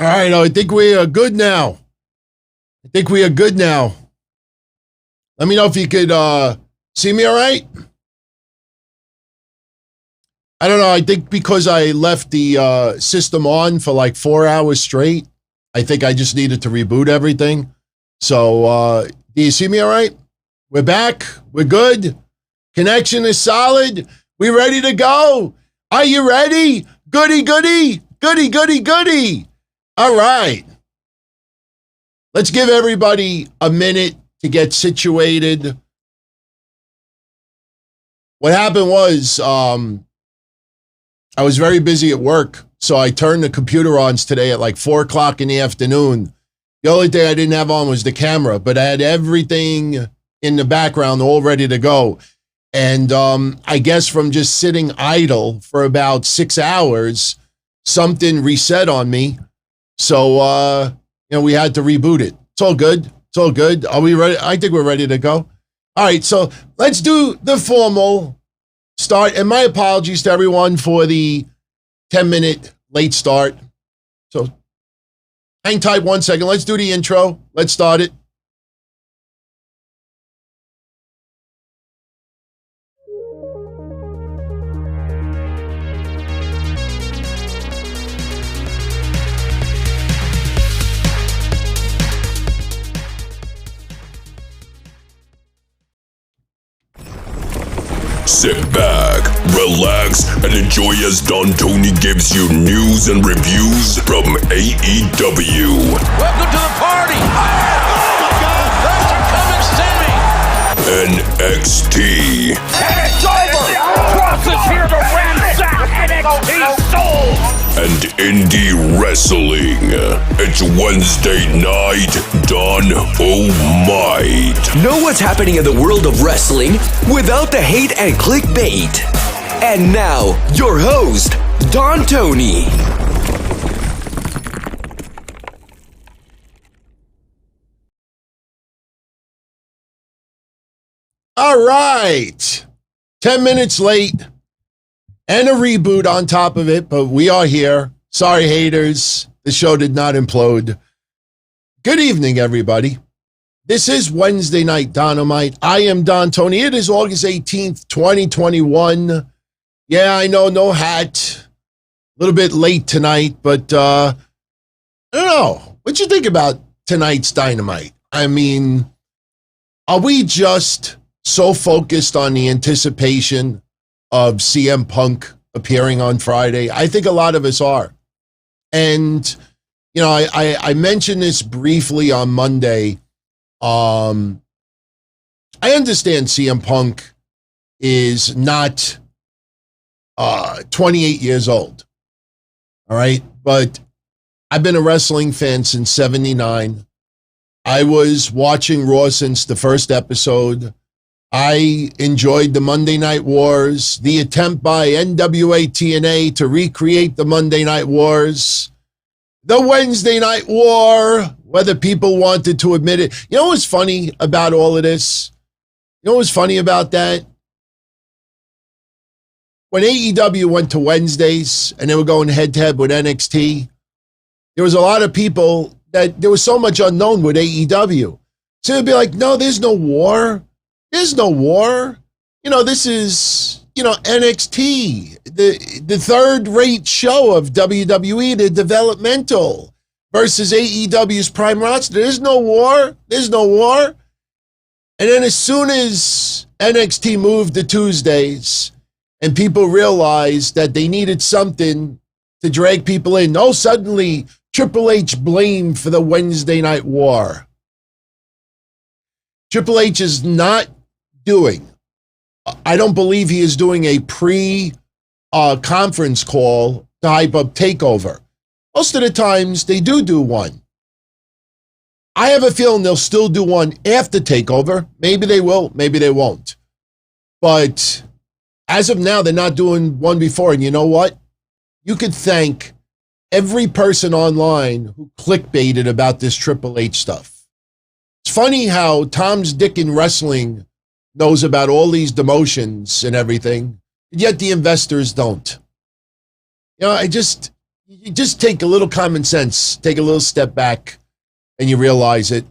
All right, I think we are good now. Let me know if you could see me all right. I don't know. I think because I left the system on for like 4 hours straight, I think I just needed to reboot everything. So, do you see me all right? We're back. We're good. Connection is solid. We ready to go? Are you ready? Goody, goody, goody, goody, goody. All right. Let's give everybody a minute to get situated. What happened was I was very busy at work, so I turned the computer on today at like 4 o'clock in the afternoon. The only thing I didn't have on was the camera, but I had everything in the background all ready to go. And I guess from just sitting idle for about 6 hours, something reset on me. So, we had to reboot it. It's all good. It's all good. Are we ready? I think we're ready to go. All right, so let's do the formal start. And my apologies to everyone for the 10-minute late start. So hang tight 1 second. Let's do the intro. Let's start it. Sit back, relax, and enjoy as Don Tony gives you news and reviews from AEW. Welcome to the party! Oh my God! Thanks for coming, Sammy! NXT. It's over! Cross is here to ransack NXT soul! And Indi Wrestling. It's Wednesday night, Dynamite. Know what's happening in the world of wrestling without the hate and clickbait. And now, your host, Don Tony. All right. 10 minutes late and a reboot on top of it, but we are here. Sorry, haters. The show did not implode. Good evening, everybody. This is Wednesday Night Dynamite. I am Don Tony. It is August 18th, 2021. Yeah, I know, no hat. A little bit late tonight, but I don't know. What you think about tonight's Dynamite? I mean, are we just so focused on the anticipation of CM Punk appearing on Friday? I think a lot of us are. And, I mentioned this briefly on Monday. I understand CM Punk is not 28 years old. All right. But I've been a wrestling fan since 79. I was watching Raw since the first episode. I enjoyed the Monday Night Wars, the attempt by NWA TNA to recreate the Monday Night Wars, the Wednesday Night War, whether people wanted to admit it. You know what's funny about all of this? You know what's funny about that? When AEW went to Wednesdays and they were going head-to-head with NXT, there was a lot of people that there was so much unknown with AEW. So they'd be like, no, there's no war. There's no war. This is, NXT, the third-rate show of WWE, the developmental, versus AEW's prime roster. There's no war. There's no war. And then as soon as NXT moved to Tuesdays and people realized that they needed something to drag people in, suddenly Triple H blamed for the Wednesday Night War. Triple H is not I don't believe he is doing a pre-conference call to hype up TakeOver. Most of the times they do one. I have a feeling they'll still do one after TakeOver. Maybe they will, maybe they won't. But as of now, they're not doing one before. And you know what? You could thank every person online who clickbaited about this Triple H stuff. It's funny how Tom's Dick in Wrestling knows about all these demotions and everything, yet the investors don't. you just take a little common sense, take a little step back, and you realize it.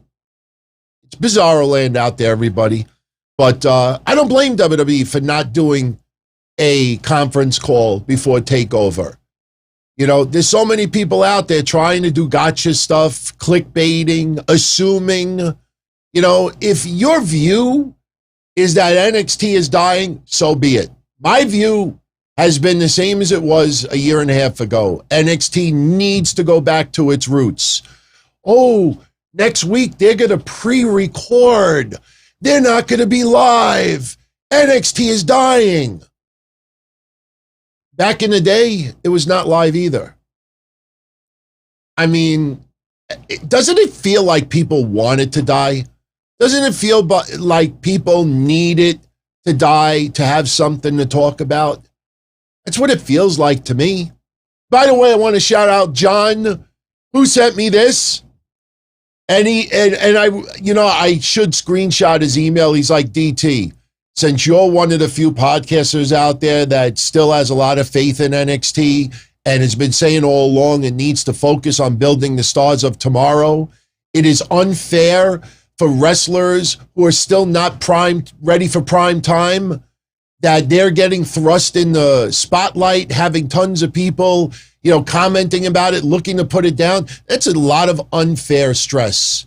It's bizarro land out there, everybody. But I don't blame WWE for not doing a conference call before TakeOver. You know, there's so many people out there trying to do gotcha stuff, clickbaiting, assuming. You know, if your view is that NXT is dying, so be it. My view has been the same as it was a year and a half ago. NXT needs to go back to its roots. Oh, next week they're going to pre-record. They're not going to be live. NXT is dying. Back in the day, it was not live either. I mean, doesn't it feel like people want it to die? Doesn't it feel like people need it to die to have something to talk about? That's what it feels like to me. By the way, I want to shout out John, who sent me this. And I should screenshot his email. He's like, DT, since you're one of the few podcasters out there that still has a lot of faith in NXT and has been saying all along it needs to focus on building the stars of tomorrow, it is unfair for wrestlers who are still not ready for prime time, that they're getting thrust in the spotlight, having tons of people, commenting about it, looking to put it down. That's a lot of unfair stress.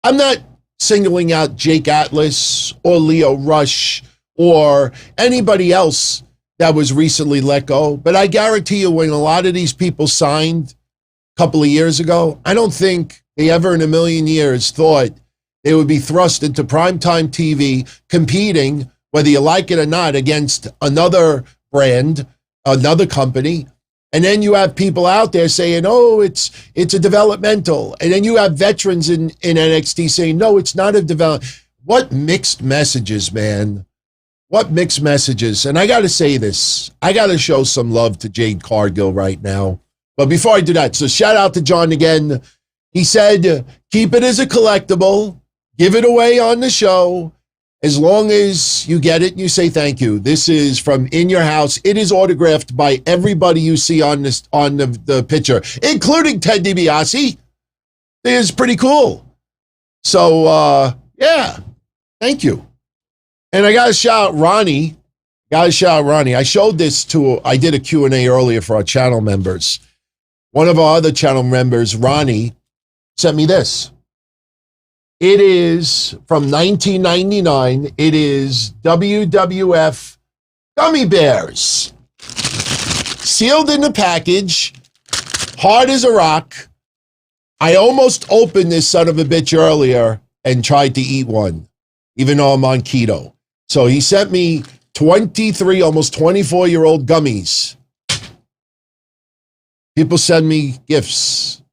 I'm not singling out Jake Atlas or Leo Rush or anybody else that was recently let go, but I guarantee you when a lot of these people signed a couple of years ago, I don't think they ever in a million years thought they would be thrust into primetime TV competing, whether you like it or not, against another brand, another company. And then you have people out there saying, oh, it's a developmental. And then you have veterans in NXT saying, no, it's not a development. What mixed messages, man. What mixed messages. And I got to say this. I got to show some love to Jade Cargill right now. But before I do that, so shout out to John again. He said, keep it as a collectible. Give it away on the show. As long as you get it and you say thank you. This is from In Your House. It is autographed by everybody you see on the picture, including Ted DiBiase. It is pretty cool. So, yeah, thank you. And I got to shout out Ronnie. I showed this I did a Q&A earlier for our channel members. One of our other channel members, Ronnie, sent me this. It is from 1999. It is WWF Gummy Bears. Sealed in the package, hard as a rock. I almost opened this son of a bitch earlier and tried to eat one, even though I'm on keto. So he sent me 23, almost 24-year-old gummies. People send me gifts.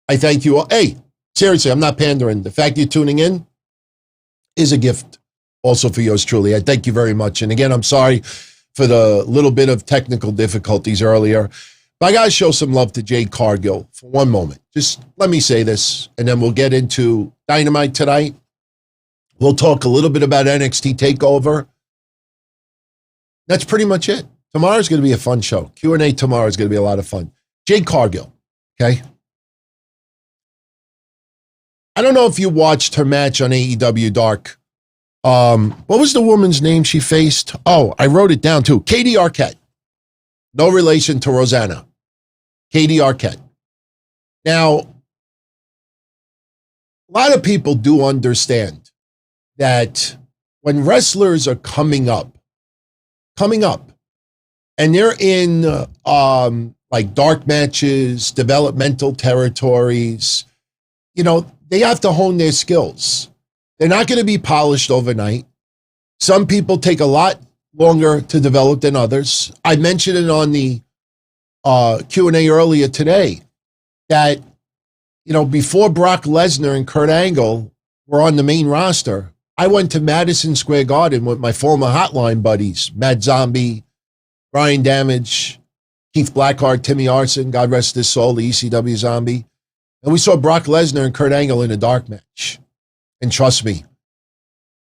I thank you all. Hey, seriously, I'm not pandering. The fact you're tuning in is a gift also for yours truly. I thank you very much. And again, I'm sorry for the little bit of technical difficulties earlier. But I got to show some love to Jade Cargill for one moment. Just let me say this, and then we'll get into Dynamite tonight. We'll talk a little bit about NXT TakeOver. That's pretty much it. Tomorrow's going to be a fun show. Q&A tomorrow is going to be a lot of fun. Jade Cargill, okay? I don't know if you watched her match on AEW Dark. What was the woman's name she faced? Oh, I wrote it down too. Katie Arquette. No relation to Rosanna. Katie Arquette. Now, a lot of people do understand that when wrestlers are coming up, and they're in like dark matches, developmental territories, they have to hone their skills. They're not going to be polished overnight. Some people take a lot longer to develop than others. I mentioned it on the Q&A earlier today that, before Brock Lesnar and Kurt Angle were on the main roster, I went to Madison Square Garden with my former Hotline buddies, Matt Zombie, Brian Damage, Keith Blackheart, Timmy Arson, God rest his soul, the ECW Zombie. And we saw Brock Lesnar and Kurt Angle in a dark match. And trust me,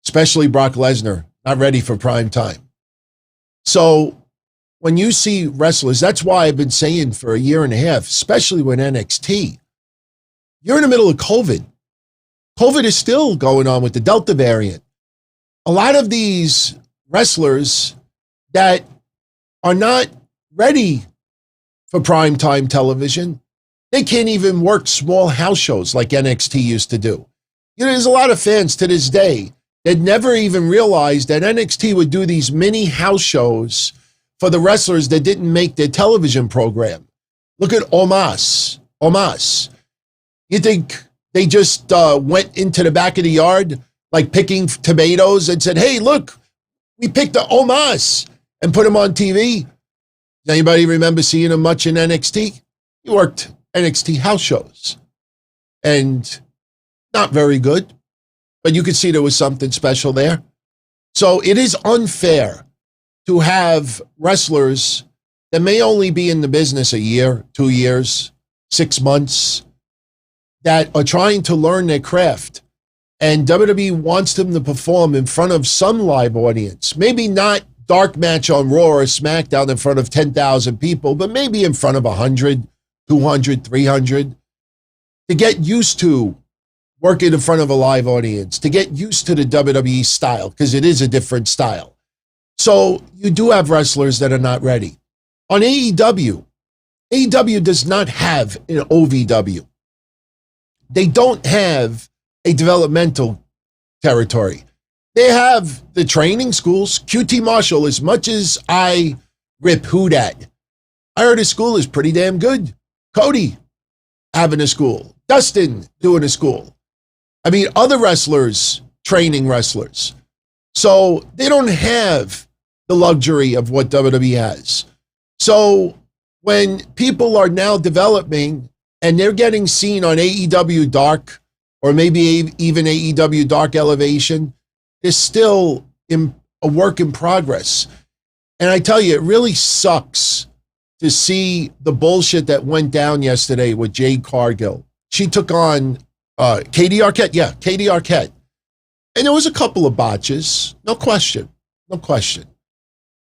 especially Brock Lesnar, not ready for prime time. So when you see wrestlers, that's why I've been saying for a year and a half, especially with NXT, you're in the middle of COVID. COVID is still going on with the Delta variant. A lot of these wrestlers that are not ready for primetime television, they can't even work small house shows like NXT used to do. You know, there's a lot of fans to this day that never even realized that NXT would do these mini house shows for the wrestlers that didn't make their television program. Look at Omos. You think they just went into the back of the yard, like picking tomatoes, and said, hey, look, we picked the Omos and put him on TV? Does anybody remember seeing him much in NXT? He worked NXT house shows. And not very good, but you could see there was something special there. So it is unfair to have wrestlers that may only be in the business a year, 2 years, 6 months, that are trying to learn their craft. And WWE wants them to perform in front of some live audience. Maybe not dark match on Raw or SmackDown in front of 10,000 people, but maybe in front of 100, 200, 300, to get used to working in front of a live audience, to get used to the WWE style, because it is a different style. So you do have wrestlers that are not ready. On AEW does not have an OVW. They don't have a developmental territory. They have the training schools. QT Marshall, as much as I rip 𝗗𝗄'𝘀, I heard his school is pretty damn good. Cody having a school. Dustin doing a school. I mean, other wrestlers training wrestlers. So they don't have the luxury of what WWE has. So when people are now developing and they're getting seen on AEW Dark or maybe even AEW Dark Elevation, they're still a work in progress. And I tell you, it really sucks to see the bullshit that went down yesterday with Jade Cargill. She took on Katie Arquette. Yeah, Katie Arquette. And there was a couple of botches. No question.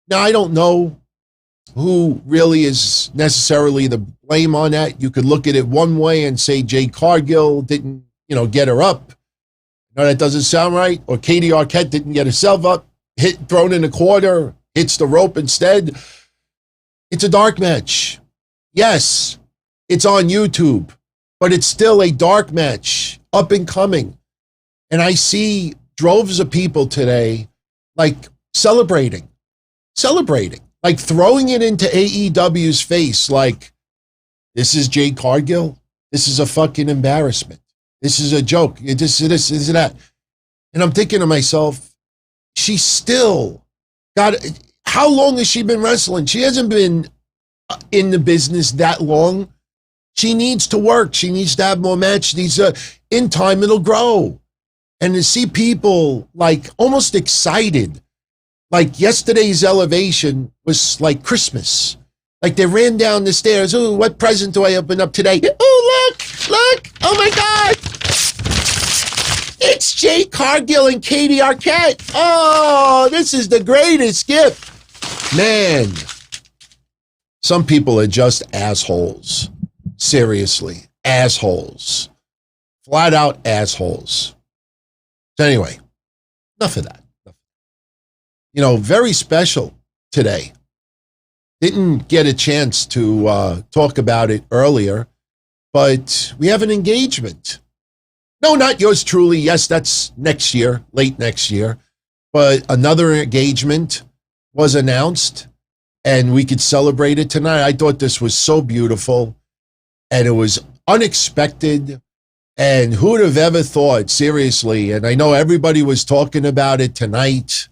Now, I don't know who really is necessarily the blame on that. You could look at it one way and say Jade Cargill didn't, get her up. No, that doesn't sound right. Or Katie Arquette didn't get herself up, thrown in a quarter, hits the rope instead. It's a dark match. Yes, it's on YouTube, but it's still a dark match, up and coming. And I see droves of people today, like celebrating, like throwing it into AEW's face, like, this is Jade Cargill. This is a fucking embarrassment. This is a joke. This is that. And I'm thinking to myself, she still got, how long has she been wrestling? She hasn't been in the business that long. She needs to work. She needs to have more matches. In time, it'll grow. And to see people like almost excited, like yesterday's elevation was like Christmas. Like they ran down the stairs. Oh, what present do I open up today? Oh, look. Oh my God. It's Jade Cargill and Katie Arquette. Oh, this is the greatest gift. Man, some people are just assholes. Seriously, assholes. Flat out assholes. So anyway, enough of that. Very special today. Didn't get a chance to talk about it earlier, but we have an engagement. No, not yours truly. Yes, that's next year, late next year. But another engagement was announced, and we could celebrate it tonight. I thought this was so beautiful, and it was unexpected. And who would have ever thought, seriously, and I know everybody was talking about it tonight,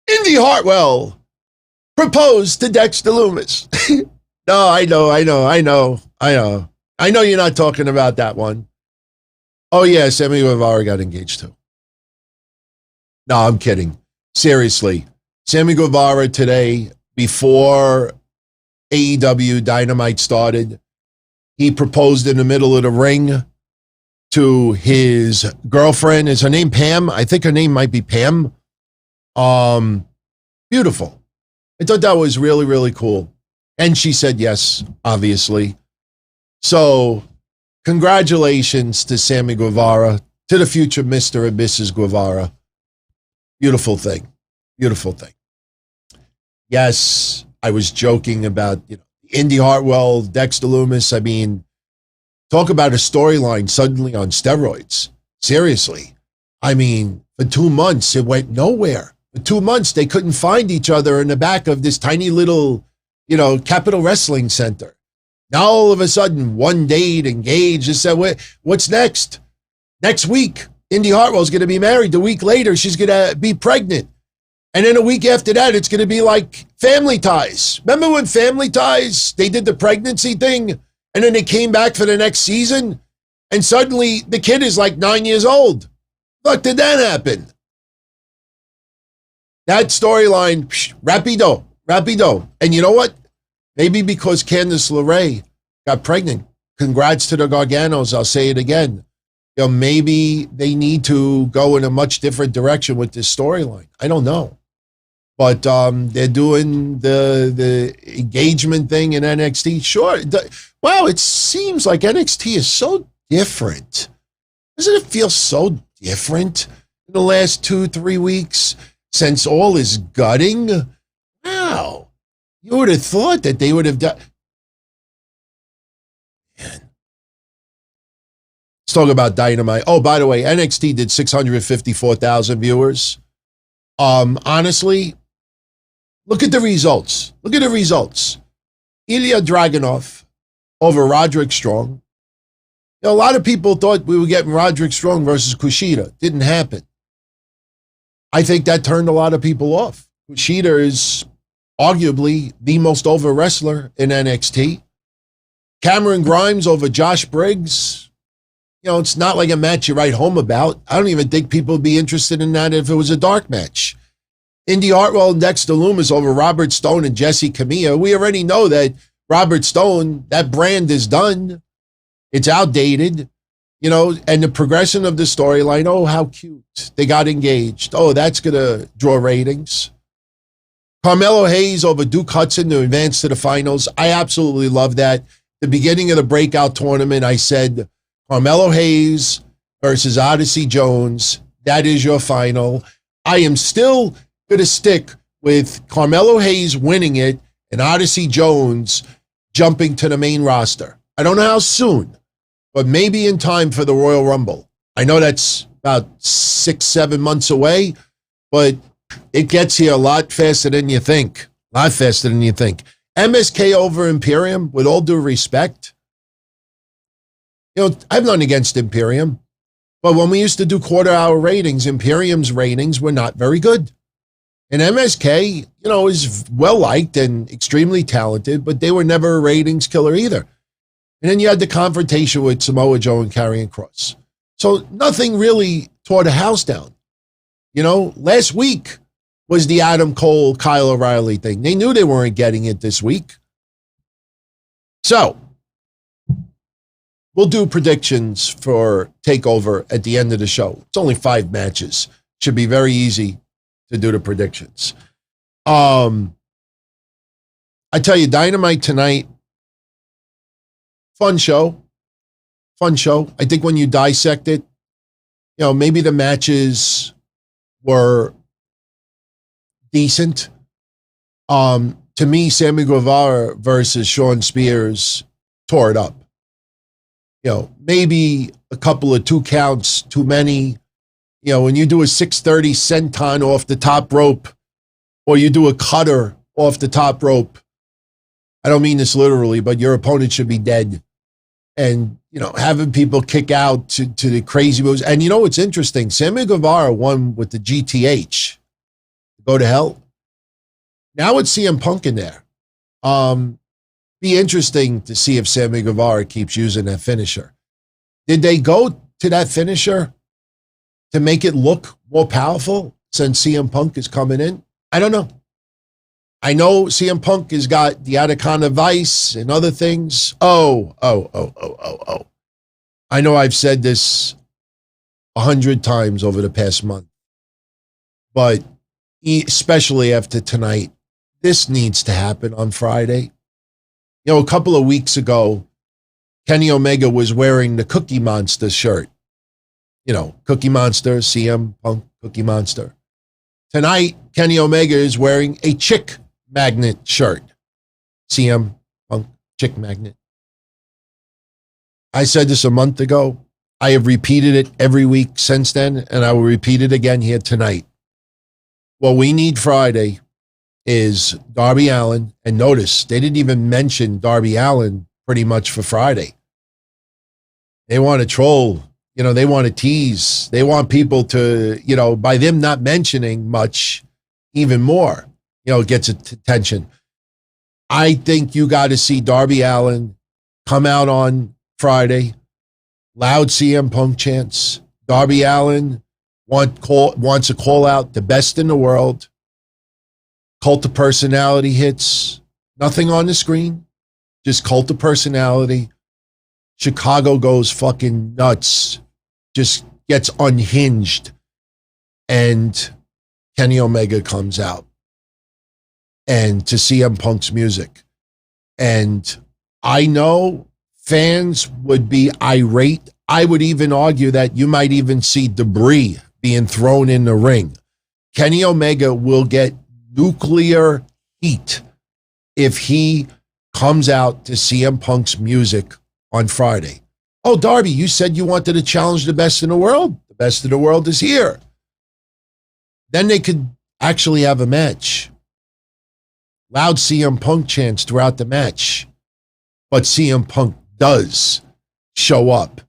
Indi Hartwell proposed to Dexter Lumis. No, I know you're not talking about that one. Oh, yeah, Sammy Guevara got engaged too. No, I'm kidding. Seriously, Sammy Guevara today, before AEW Dynamite started, he proposed in the middle of the ring to his girlfriend. Is her name Pam? I think her name might be Pam. Beautiful. I thought that was really, really cool. And she said yes, obviously. So congratulations to Sammy Guevara, to the future Mr. and Mrs. Guevara. Beautiful thing. Beautiful thing. Yes, I was joking about, Indi Hartwell, Dexter Lumis. I mean, talk about a storyline suddenly on steroids. Seriously. I mean, for 2 months, it went nowhere. For 2 months, they couldn't find each other in the back of this tiny little, Capitol Wrestling Center. Now, all of a sudden, one date, engaged, and said, what's next? Next week, Indi Hartwell's going to be married. The week later, she's going to be pregnant. And then a week after that, it's going to be like Family Ties. Remember when Family Ties, they did the pregnancy thing, and then they came back for the next season, and suddenly the kid is like 9 years old. Fuck, did that happen? That storyline, rapido. And you know what? Maybe because Candice LeRae got pregnant. Congrats to the Garganos. I'll say it again. Maybe they need to go in a much different direction with this storyline. I don't know. But they're doing the engagement thing in NXT. Sure. Wow, it seems like NXT is so different. Doesn't it feel so different in the last 2-3 weeks since all is gutting? Wow. You would have thought that they would have done. Man. Let's talk about Dynamite. Oh, by the way, NXT did 654,000 viewers. Honestly, look at the results. Ilja Dragunov over Roderick Strong. A lot of people thought we were getting Roderick Strong versus 𝘗𝗧'𝘀. Didn't happen. I think that turned a lot of people off. 𝘗𝗧'𝘀 is arguably the most over wrestler in NXT. Cameron Grimes over Josh Briggs. It's not like a match you write home about. I don't even think people would be interested in that if it was a dark match. Indi Hartwell and Dexter Lumis over Robert Stone and Jessi Kamea. We already know that Robert Stone, that brand is done. It's outdated, and the progression of the storyline. Oh, how cute. They got engaged. Oh, that's going to draw ratings. Carmelo Hayes over Duke Hudson to advance to the finals. I absolutely love that. The beginning of the Breakout tournament, I said, Carmelo Hayes versus Odyssey Jones. That is your final. I am still going to stick with Carmelo Hayes winning it and Odyssey Jones jumping to the main roster. I don't know how soon, but maybe in time for the Royal Rumble. I know that's about 6-7 months away, but it gets here a lot faster than you think. MSK over Imperium, with all due respect. I have nothing against Imperium, but when we used to do quarter-hour ratings, Imperium's ratings were not very good. And MSK, is well-liked and extremely talented, but they were never a ratings killer either. And then you had the confrontation with Samoa Joe and Karrion Kross. So nothing really tore the house down. Last week was the Adam Cole, Kyle O'Reilly thing. They knew they weren't getting it this week. So we'll do predictions for TakeOver at the end of the show. It's only 5 matches. Should be very easy to do the predictions. I tell you, Dynamite tonight, fun show. I think when you dissect it, maybe the matches were decent. To me, Sammy Guevara versus Shawn Spears tore it up. Maybe a couple of 2 counts too many. When you do a 630 senton off the top rope, or you do a cutter off the top rope, I don't mean this literally, but your opponent should be dead. And, having people kick out to the crazy moves. And what's interesting? Sammy Guevara won with the GTH. Go to hell. Now it's CM Punk in there. Be interesting to see if Sammy Guevara keeps using that finisher. Did they go to that finisher to make it look more powerful since CM Punk is coming in? I don't know. I know CM Punk has got the Atacana Vice and other things. Oh. I know I've said this 100 times over the past month, but especially after tonight, this needs to happen on Friday. You know, a couple of weeks ago, Kenny Omega was wearing the Cookie Monster shirt. You know, Cookie Monster, CM Punk, Cookie Monster. Tonight, Kenny Omega is wearing a Chick Magnet shirt. CM Punk, Chick Magnet. I said this a month ago. I have repeated it every week since then, and I will repeat it again here tonight. What we need Friday is Darby Allin, and notice they didn't even mention Darby Allin pretty much for Friday. They want to troll, you know, they want to tease. They want people to, you know, by them not mentioning much, even more, you know, it gets attention. I think you got to see Darby Allin come out on Friday, loud CM Punk chants. Darby Allin wants to call out the best in the world. Cult of personality hits. Nothing on the screen. Just cult of personality. Chicago goes fucking nuts. Just gets unhinged. And Kenny Omega comes out. And to CM Punk's music. And I know fans would be irate. I would even argue that you might even see debris being thrown in the ring. Kenny Omega will get nuclear heat if he comes out to CM Punk's music on Friday. Oh, Darby, you said you wanted to challenge the best in the world. The best in the world is here. Then they could actually have a match. Loud CM Punk chants throughout the match. But CM Punk does show up.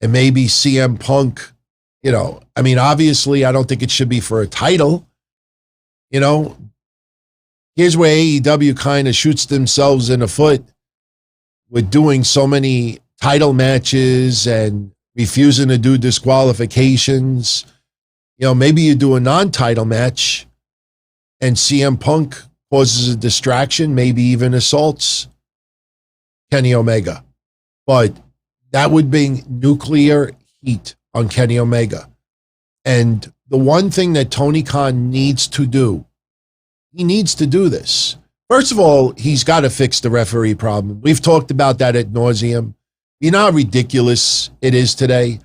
And maybe CM Punk, you know, I mean, obviously, I don't think it should be for a title. You know, here's where AEW kind of shoots themselves in the foot with doing so many title matches and refusing to do disqualifications. You know, maybe you do a non-title match and CM Punk causes a distraction, maybe even assaults Kenny Omega. But that would bring nuclear heat on Kenny Omega. And the one thing that Tony Khan needs to do, he needs to do this. First of all, he's got to fix the referee problem. We've talked about that ad nauseum. You know how ridiculous it is today?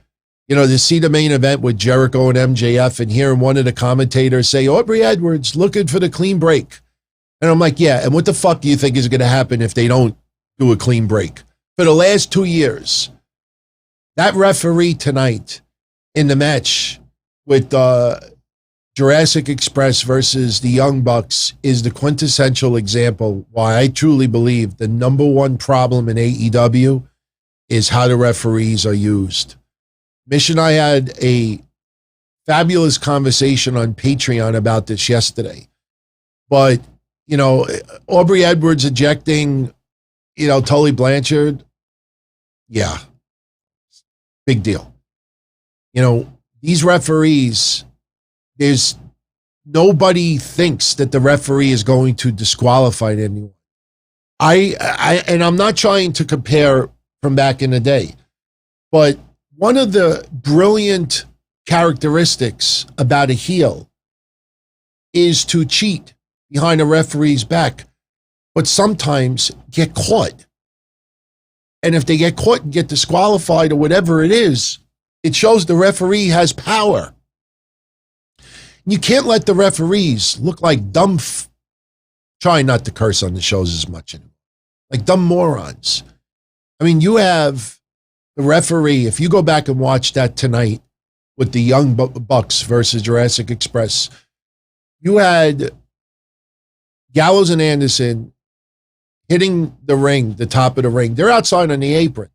You know, to see the main event with Jericho and MJF and hearing one of the commentators say, Aubrey Edwards looking for the clean break. And I'm like, yeah, and what the fuck do you think is going to happen if they don't do a clean break? For the last 2 years, that referee tonight in the match with Jurassic Express versus the Young Bucks is the quintessential example why I truly believe the number one problem in AEW is how the referees are used. Mish and I had a fabulous conversation on Patreon about this yesterday. But, you know, Aubrey Edwards ejecting, you know, Tully Blanchard, yeah, big deal. You know, these referees, there's nobody thinks that the referee is going to disqualify anyone. And I'm not trying to compare from back in the day, but one of the brilliant characteristics about a heel is to cheat behind a referee's back, but sometimes get caught. And if they get caught and get disqualified or whatever it is, it shows the referee has power. You can't let the referees look like dumb, trying not to curse on the shows as much anymore, like dumb morons. I mean, you have the referee, if you go back and watch that tonight with the Young Bucks versus Jurassic Express, you had Gallows and Anderson hitting the ring, the top of the ring. They're outside on the apron.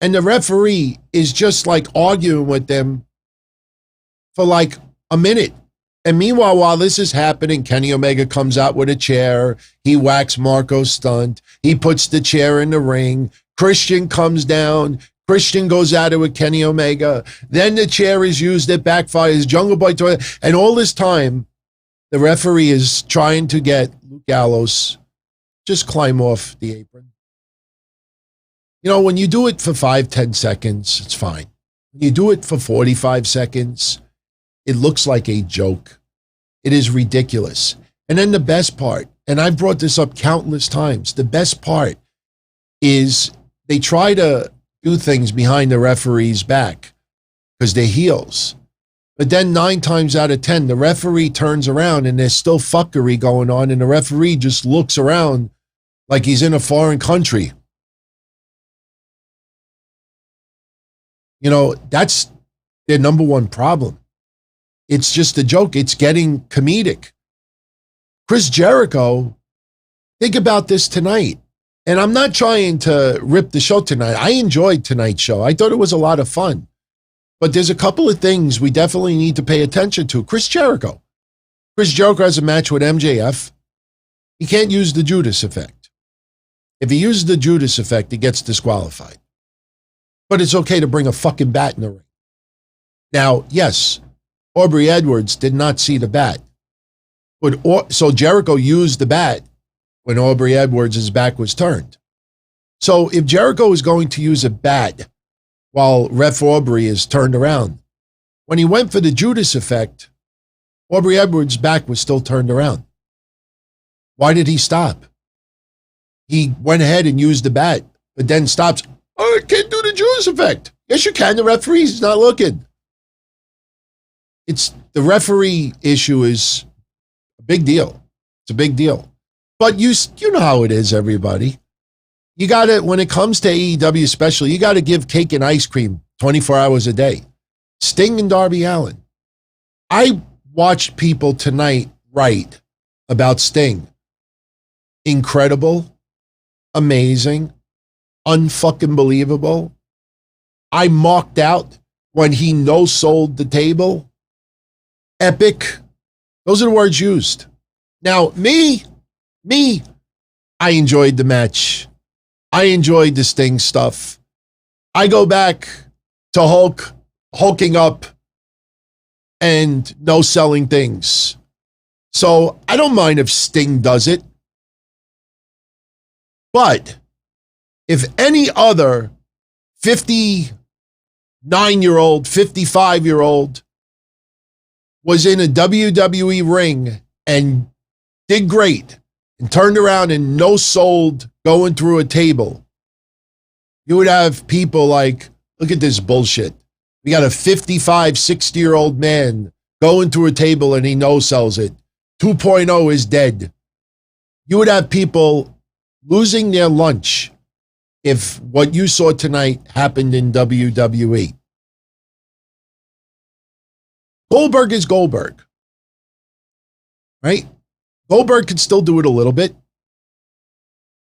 And the referee is just like arguing with them for like a minute. And meanwhile, while this is happening, Kenny Omega comes out with a chair. He whacks Marco's stunt. He puts the chair in the ring. Christian comes down. Christian goes at it with Kenny Omega. Then the chair is used. It backfires. Jungle Boy. And all this time, the referee is trying to get Luke Gallows just climb off the apron. You know, when you do it for 5-10 seconds, it's fine. When you do it for 45 seconds, it looks like a joke. It is ridiculous. And then the best part, and I've brought this up countless times, the best part is they try to do things behind the referee's back because they're heels. But then 9 times out of 10, the referee turns around and there's still fuckery going on, and the referee just looks around like he's in a foreign country. You know, that's their number one problem. It's just a joke. It's getting comedic. Chris Jericho, think about this tonight. And I'm not trying to rip the show tonight. I enjoyed tonight's show. I thought it was a lot of fun. But there's a couple of things we definitely need to pay attention to. Chris Jericho. Chris Jericho has a match with MJF. He can't use the Judas effect. If he uses the Judas effect, he gets disqualified. But it's okay to bring a fucking bat in the ring. Now, yes, Aubrey Edwards did not see the bat. So Jericho used the bat when Aubrey Edwards' back was turned. So if Jericho is going to use a bat while Ref Aubrey is turned around, when he went for the Judas effect, Aubrey Edwards' back was still turned around. Why did he stop? He went ahead and used the bat, but then stops. Oh, I can't do the Judas effect. Yes, you can. The referee's not looking. It's the referee issue is a big deal. It's a big deal. But you know how it is, everybody. You got to, when it comes to AEW especially, you got to give cake and ice cream 24 hours a day. Sting and Darby Allin. I watched people tonight write about Sting. Incredible, amazing, unfucking believable. I mocked out when he no-sold the table. Epic. Those are the words used. Now, me, I enjoyed the match. I enjoyed the Sting stuff. I go back to hulking up and no selling things. So I don't mind if Sting does it. But if any other 59-year-old, 55-year-old was in a WWE ring and did great and turned around and no-sold going through a table, you would have people like, look at this bullshit. We got a 55, 60-year-old man going through a table and he no-sells it. 2.0 is dead. You would have people losing their lunch if what you saw tonight happened in WWE. Goldberg is Goldberg, right? Goldberg can still do it a little bit.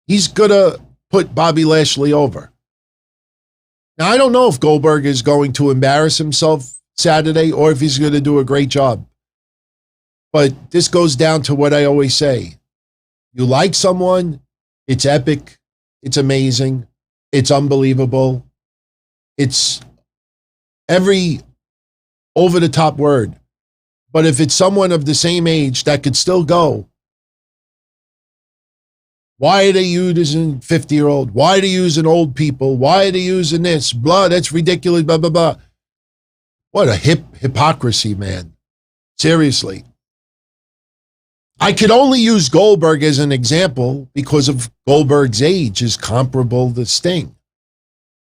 He's going to put Bobby Lashley over. Now, I don't know if Goldberg is going to embarrass himself Saturday or if he's going to do a great job. But this goes down to what I always say. You like someone, it's epic, it's amazing, it's unbelievable. It's every over-the-top word. But if it's someone of the same age that could still go, why are they using 50-year-old? Why are they using old people? Why are they using this? Blah, that's ridiculous, blah, blah, blah. What a hypocrisy, man. Seriously. I could only use Goldberg as an example because of Goldberg's age is comparable to Sting.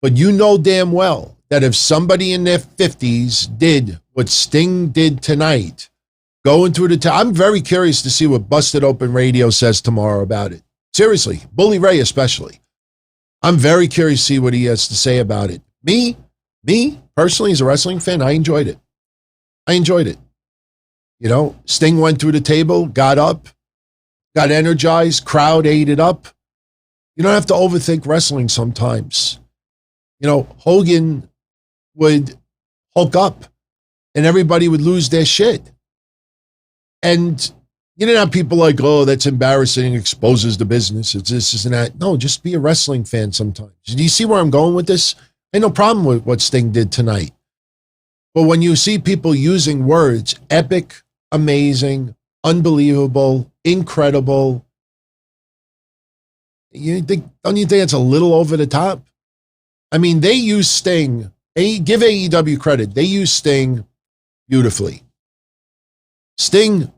But you know damn well that if somebody in their 50s did what Sting did tonight, going through the I'm very curious to see what Busted Open Radio says tomorrow about it. Seriously, Bully Ray especially. I'm very curious to see what he has to say about it. Me, personally, as a wrestling fan, I enjoyed it. You know, Sting went through the table, got up, got energized, crowd ate it up. You don't have to overthink wrestling sometimes. You know, Hogan would hulk up and everybody would lose their shit. And you didn't have people like, oh, that's embarrassing, exposes the business, it's this and that. No, just be a wrestling fan sometimes. Do you see where I'm going with this? I ain't no problem with what Sting did tonight. But when you see people using words, epic, amazing, unbelievable, incredible, don't you think it's a little over the top? I mean, they use Sting. Give AEW credit. They use Sting beautifully. Sting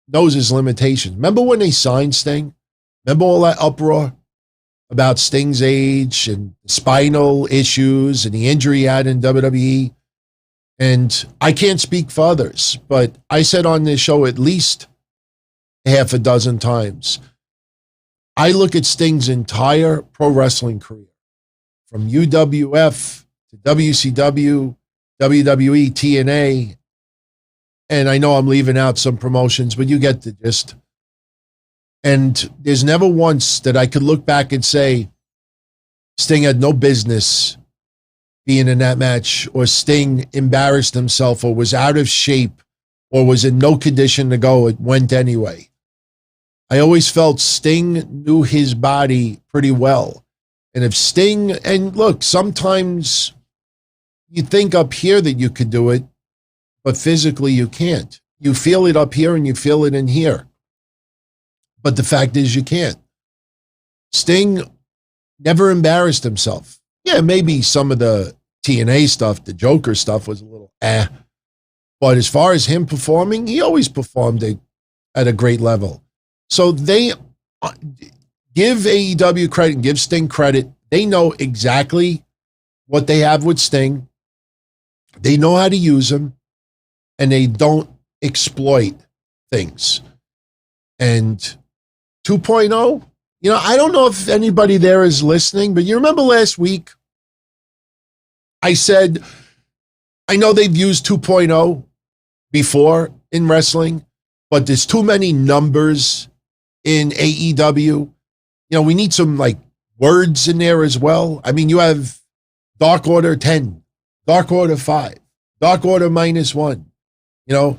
knows his limitations. Remember when they signed Sting? Remember all that uproar about Sting's age and spinal issues and the injury he had in WWE? And I can't speak for others, but I said on this show at least half a dozen times, I look at Sting's entire pro wrestling career, from UWF to WCW, WWE, TNA, and I know I'm leaving out some promotions, but you get the gist. And there's never once that I could look back and say Sting had no business being in that match, or Sting embarrassed himself, or was out of shape, or was in no condition to go. It went anyway. I always felt Sting knew his body pretty well. And if Sting, and look, sometimes you think up here that you could do it, but physically you can't. You feel it up here and you feel it in here. But the fact is you can't. Sting never embarrassed himself. Yeah, maybe some of the TNA stuff, the Joker stuff was a little But as far as him performing, he always performed at a great level. So they give AEW credit and give Sting credit. They know exactly what they have with Sting. They know how to use him, and they don't exploit things. And 2.0, I don't know if anybody there is listening, but you remember last week I said, I know they've used 2.0 before in wrestling, but there's too many numbers in AEW. We need some words in there as well. I mean, you have Dark Order 10, Dark Order 5, Dark Order -1. You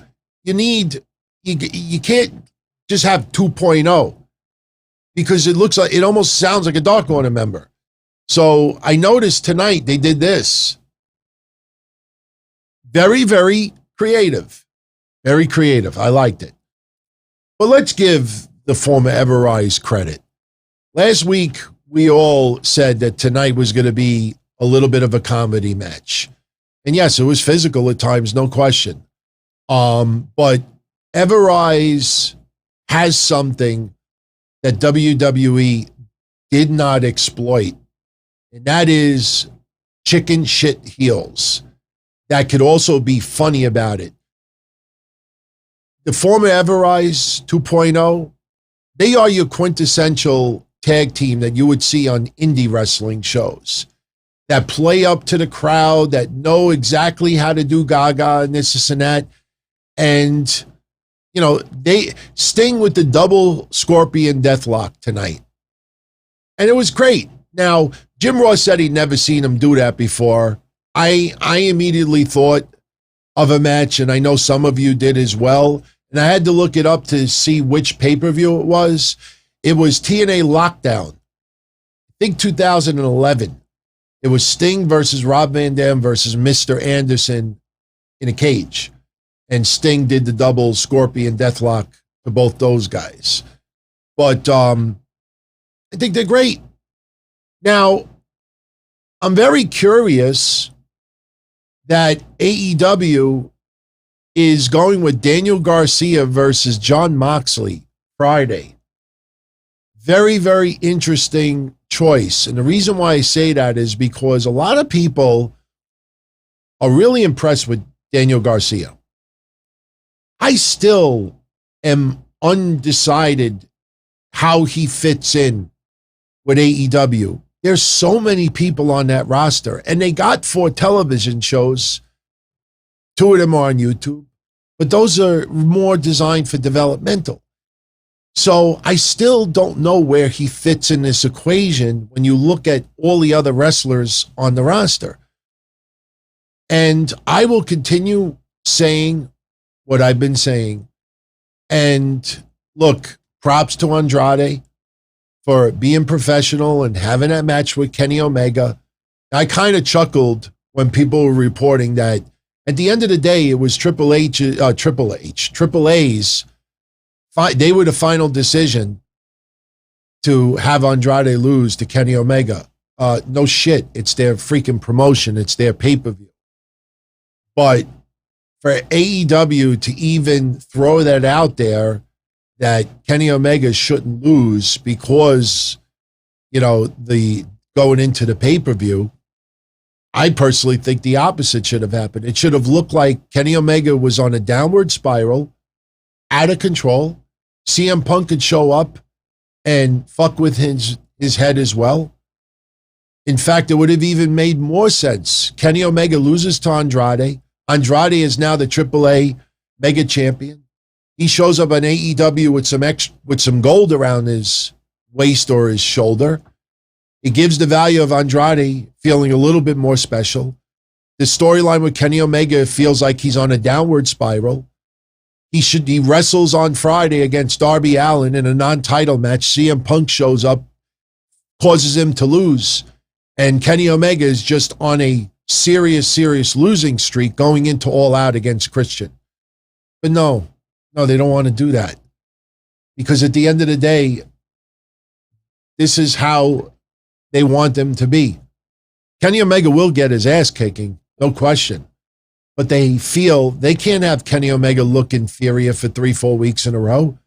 can't just have 2.0 because it almost sounds like a Dark Order member. So I noticed tonight they did this. Very, very creative. Very creative. I liked it. But let's give the former Ever-Rise credit. Last week, we all said that tonight was going to be a little bit of a comedy match. And yes, it was physical at times, no question. But Ever-Rise has something that WWE did not exploit. And that is chicken shit heels. That could also be funny about it. The former Ever-Rise 2.0, they are your quintessential tag team that you would see on indie wrestling shows that play up to the crowd, that know exactly how to do gaga and this and that. And, they Sting with the double scorpion deathlock tonight. And it was great. Now, Jim Ross said he'd never seen him do that before. I immediately thought of a match, and I know some of you did as well. And I had to look it up to see which pay-per-view it was. It was TNA Lockdown. I think 2011. It was Sting versus Rob Van Dam versus Mr. Anderson in a cage. And Sting did the double scorpion deathlock to both those guys. But I think they're great. Now, I'm very curious that AEW is going with Daniel Garcia versus Jon Moxley Friday. Very, very interesting choice. And the reason why I say that is because a lot of people are really impressed with Daniel Garcia. I still am undecided how he fits in with AEW. There's so many people on that roster, and they got 4 television shows. 2 of them are on YouTube, but those are more designed for developmental. So I still don't know where he fits in this equation when you look at all the other wrestlers on the roster. And I will continue saying what I've been saying. And look, props to Andrade for being professional and having that match with Kenny Omega. I kind of chuckled when people were reporting that at the end of the day, it was Triple A's, they were the final decision to have Andrade lose to Kenny Omega. No shit, it's their freaking promotion. It's their pay-per-view. But for AEW to even throw that out there that Kenny Omega shouldn't lose because, the going into the pay-per-view. I personally think the opposite should have happened. It should have looked like Kenny Omega was on a downward spiral, out of control. CM Punk could show up and fuck with his head as well. In fact, it would have even made more sense. Kenny Omega loses to Andrade. Andrade is now the AAA Mega Champion. He shows up on AEW with some gold around his waist or his shoulder. It gives the value of Andrade feeling a little bit more special. The storyline with Kenny Omega feels like he's on a downward spiral. He wrestles on Friday against Darby Allin in a non-title match. CM Punk shows up, causes him to lose. And Kenny Omega is just on a serious losing streak going into All Out against Christian. But no, they don't want to do that. Because at the end of the day, this is how they want them to be. Kenny Omega will get his ass kicking, no question. But they feel they can't have Kenny Omega look inferior for 3-4 weeks in a row.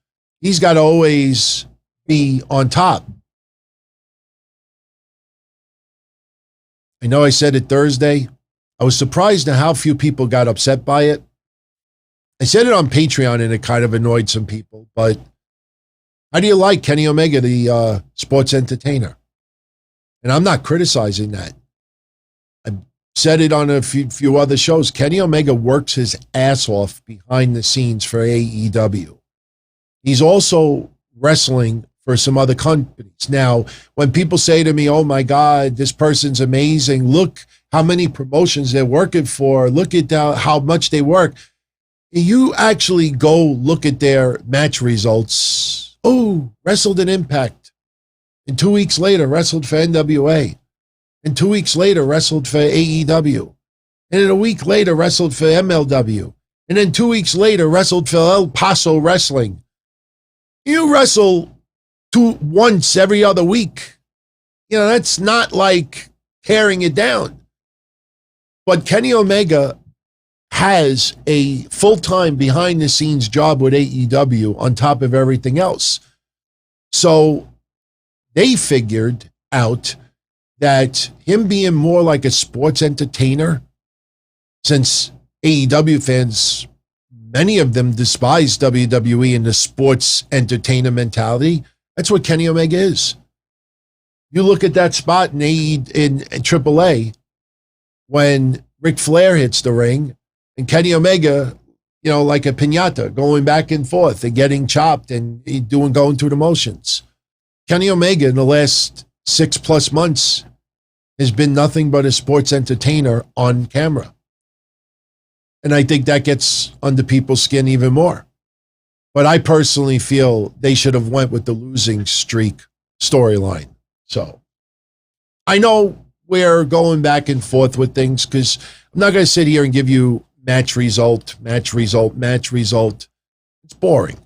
He's got to always be on top. I know I said it Thursday. I was surprised at how few people got upset by it. I said it on Patreon and it kind of annoyed some people. But how do you like Kenny Omega, the sports entertainer? And I'm not criticizing that. I've said it on a few other shows. Kenny Omega works his ass off behind the scenes for AEW. He's also wrestling for some other companies. Now, when people say to me, oh my God, this person's amazing. Look how many promotions they're working for. Look at how much they work. You actually go look at their match results. Oh, wrestled in Impact. And 2 weeks later, wrestled for NWA. And 2 weeks later, wrestled for AEW. And then a week later, wrestled for MLW. And then 2 weeks later, wrestled for El Paso Wrestling. You wrestle once every other week. That's not like tearing it down. But Kenny Omega has a full-time behind-the-scenes job with AEW on top of everything else. So they figured out that him being more like a sports entertainer, since AEW fans, many of them despise WWE and the sports entertainer mentality, that's what Kenny Omega is. You look at that spot in AAA when Ric Flair hits the ring and Kenny Omega, like a piñata, going back and forth and getting chopped and going through the motions. Kenny Omega in the last 6+ months has been nothing but a sports entertainer on camera. And I think that gets under people's skin even more. But I personally feel they should have went with the losing streak storyline. So I know we're going back and forth with things because I'm not going to sit here and give you match result. It's boring.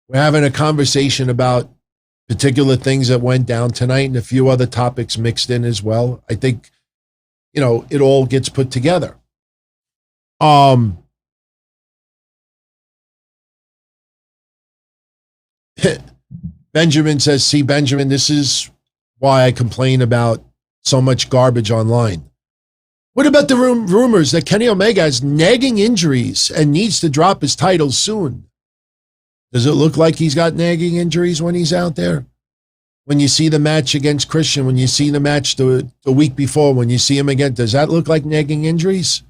We're having a conversation about particular things that went down tonight and a few other topics mixed in as well. I think, it all gets put together. Benjamin says, see, Benjamin, this is why I complain about so much garbage online. What about the rumors that Kenny Omega has nagging injuries and needs to drop his title soon? Does it look like he's got nagging injuries when he's out there? When you see the match against Christian, when you see the match the week before, when you see him again, does that look like nagging injuries?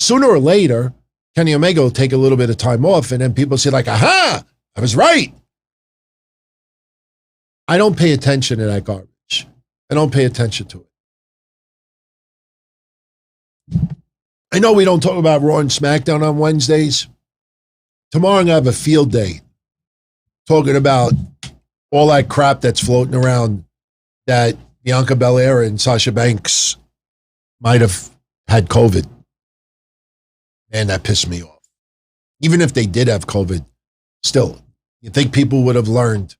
Sooner or later, Kenny Omega will take a little bit of time off, and then people say, aha, I was right. I don't pay attention to that garbage. I don't pay attention to it. I know we don't talk about Raw and SmackDown on Wednesdays. Tomorrow I'm going to have a field day talking about all that crap that's floating around that Bianca Belair and Sasha Banks might have had COVID. Man, that pissed me off. Even if they did have COVID, still, you think people would have learned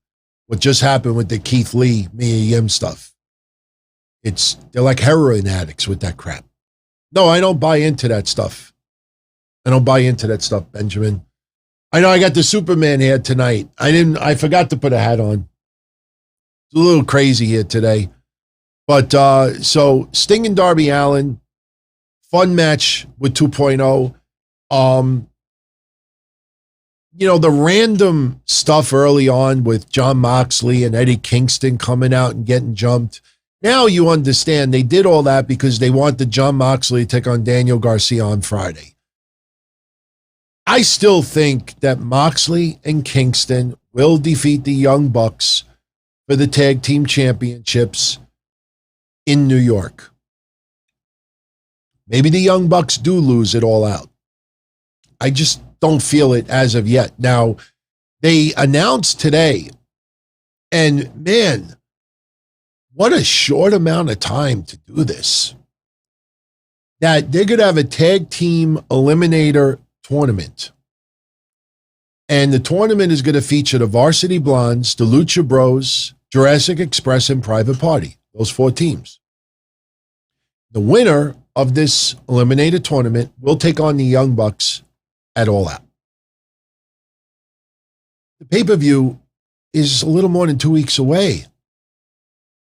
what just happened with the Keith Lee, Mia Yim stuff. They're like heroin addicts with that crap. No, I don't buy into that stuff. I don't buy into that stuff, Benjamin. I know I got the Superman hat tonight. I forgot to put a hat on. It's a little crazy here today. But so Sting and Darby Allin, fun match with 2.0. The random stuff early on with Jon Moxley and Eddie Kingston coming out and getting jumped. Now you understand they did all that because they wanted Jon Moxley to take on Daniel Garcia on Friday. I still think that Moxley and Kingston will defeat the Young Bucks for the tag team championships in New York. Maybe the Young Bucks do lose it all out. I just don't feel it as of yet. Now, they announced today, and man, what a short amount of time to do this, that they're going to have a tag team eliminator tournament. And the tournament is going to feature the Varsity Blondes, the Lucha Bros, Jurassic Express, and Private Party. Those 4 teams. The winner of this eliminator tournament will take on the Young Bucks at All Out. The pay-per-view is a little more than 2 weeks away.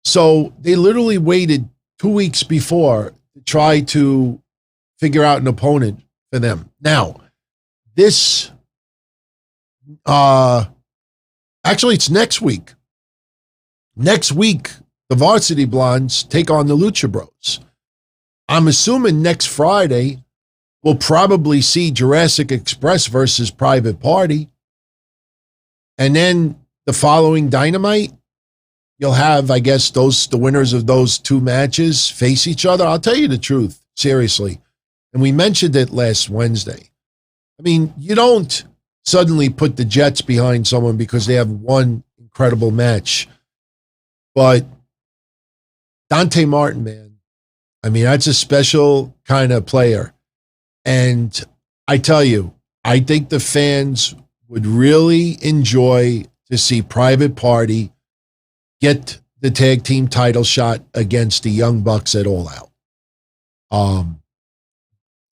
So they literally waited 2 weeks before to try to figure out an opponent for them. Now, this, actually it's next week. Next week, the Varsity Blondes take on the Lucha Bros. I'm assuming next Friday, we'll probably see Jurassic Express versus Private Party. And then the following Dynamite, you'll have, I guess, the winners of those 2 matches face each other. I'll tell you the truth, seriously. And we mentioned it last Wednesday. I mean, you don't suddenly put the Jets behind someone because they have one incredible match. But Dante Martin, man, I mean, that's a special kind of player. And I tell you, I think the fans would really enjoy to see Private Party get the tag team title shot against the Young Bucks at All Out.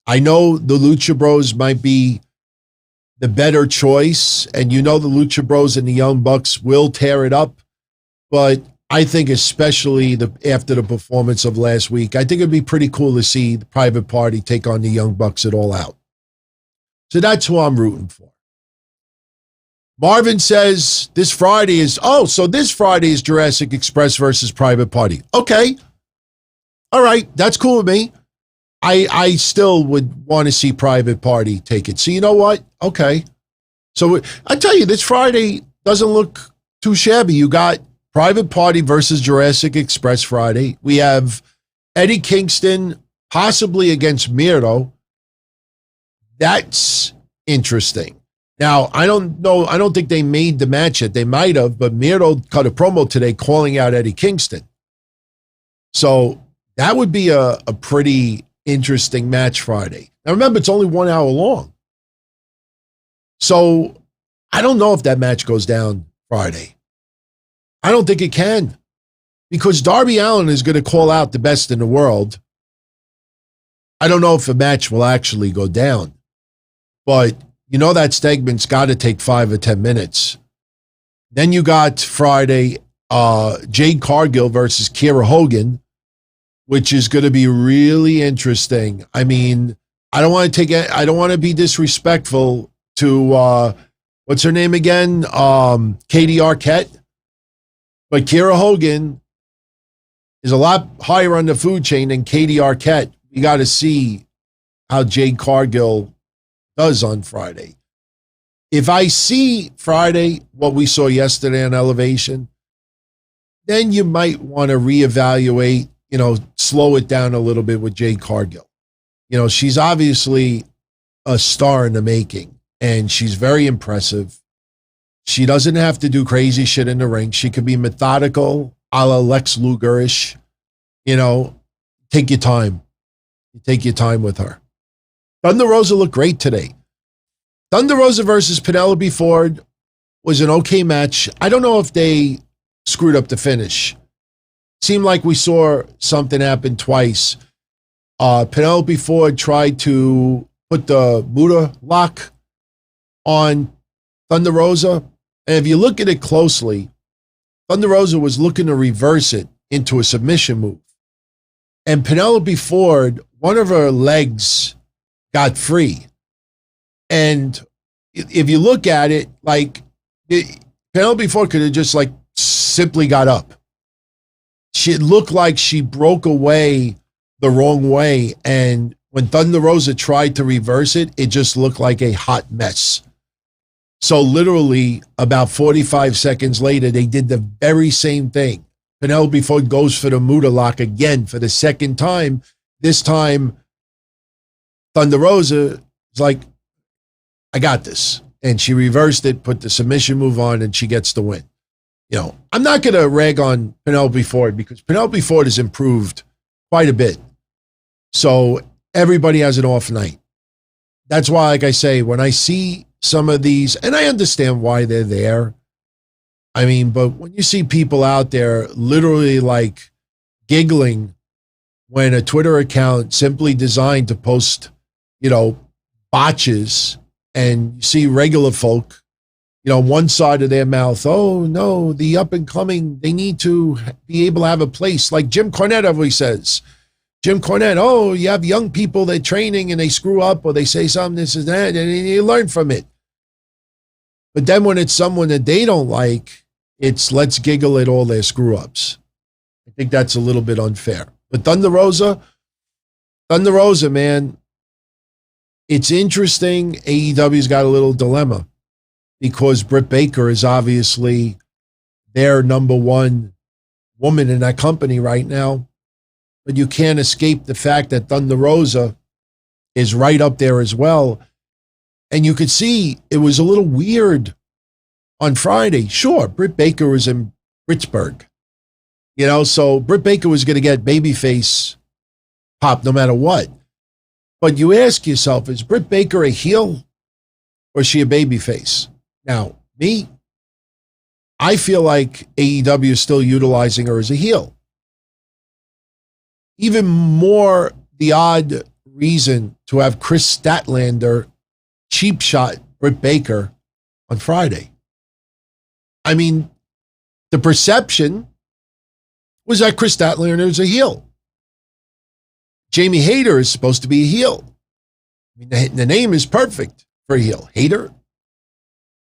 I know the Lucha Bros might be the better choice, and the Lucha Bros and the Young Bucks will tear it up, but I think especially after the performance of last week, I think it'd be pretty cool to see the Private Party take on the Young Bucks at All Out. So that's who I'm rooting for. Marvin says this Friday is Jurassic Express versus Private Party. Okay. All right. That's cool with me. I still would want to see Private Party take it. So you know what? Okay. So I tell you, this Friday doesn't look too shabby. You got Private Party versus Jurassic Express Friday. We have Eddie Kingston possibly against Miro. That's interesting. Now, I don't know. I don't think they made the match yet. They might have, but Miro cut a promo today calling out Eddie Kingston. So that would be a pretty interesting match Friday. Now, remember, it's only 1 hour long. So I don't know if that match goes down Friday. I don't think it can, because Darby Allin is going to call out the best in the world. I don't know if the match will actually go down, but that segment's got to take 5 or 10 minutes. Then you got Friday, Jade Cargill versus Kiera Hogan, which is going to be really interesting. I mean, I don't want to be disrespectful to what's her name again, Katie Arquette. But Kiera Hogan is a lot higher on the food chain than Katie Arquette. You got to see how Jade Cargill does on Friday. If I see Friday what we saw yesterday on Elevation, then you might want to reevaluate, slow it down a little bit with Jade Cargill. She's obviously a star in the making, and she's very impressive. She doesn't have to do crazy shit in the ring. She could be methodical, a la Lex Luger-ish. Take your time. You take your time with her. Thunder Rosa looked great today. Thunder Rosa versus Penelope Ford was an okay match. I don't know if they screwed up the finish. Seemed like we saw something happen twice. Penelope Ford tried to put the Muda lock on Thunder Rosa. And if you look at it closely, Thunder Rosa was looking to reverse it into a submission move. And Penelope Ford, one of her legs got free. And if you look at it, like, Penelope Ford could have just like simply got up. It looked like she broke away the wrong way. And when Thunder Rosa tried to reverse it, it just looked like a hot mess. So literally about 45 seconds later, they did the very same thing. Penelope Ford goes for the Muda lock again for the second time. This time, Thunder Rosa is like, I got this. And she reversed it, put the submission move on, and she gets the win. You know, I'm not going to rag on Penelope Ford because Penelope Ford has improved quite a bit. So everybody has an off night. That's why, like I say, when I see some of these, and I understand why they're there. I mean, but when you see people out there literally like giggling when a Twitter account simply designed to post, you know, botches, and you see regular folk, you know, one side of their mouth, oh no, the up and coming, they need to be able to have a place. Like Jim Cornette always says. Jim Cornette, oh, you have young people, they're training and they screw up or they say something, this and that, and you learn from it. But then when it's someone that they don't like, it's let's giggle at all their screw ups. I think that's a little bit unfair. But Thunder Rosa, man, it's interesting. AEW's got a little dilemma because Britt Baker is obviously their number one woman in that company right now. But you can't escape the fact that Thunder Rosa is right up there as well. And you could see it was a little weird on Friday. Sure, Britt Baker was in Pittsburgh. You know, so Britt Baker was going to get babyface pop no matter what. But you ask yourself, is Britt Baker a heel or is she a babyface? Now, me, I feel like AEW is still utilizing her as a heel. Even more the odd reason to have Chris Statlander cheap shot Britt Baker on Friday. I mean, the perception was that Chris Statlander is a heel. Jamie Hayter is supposed to be a heel. I mean, the name is perfect for a heel. Hayter.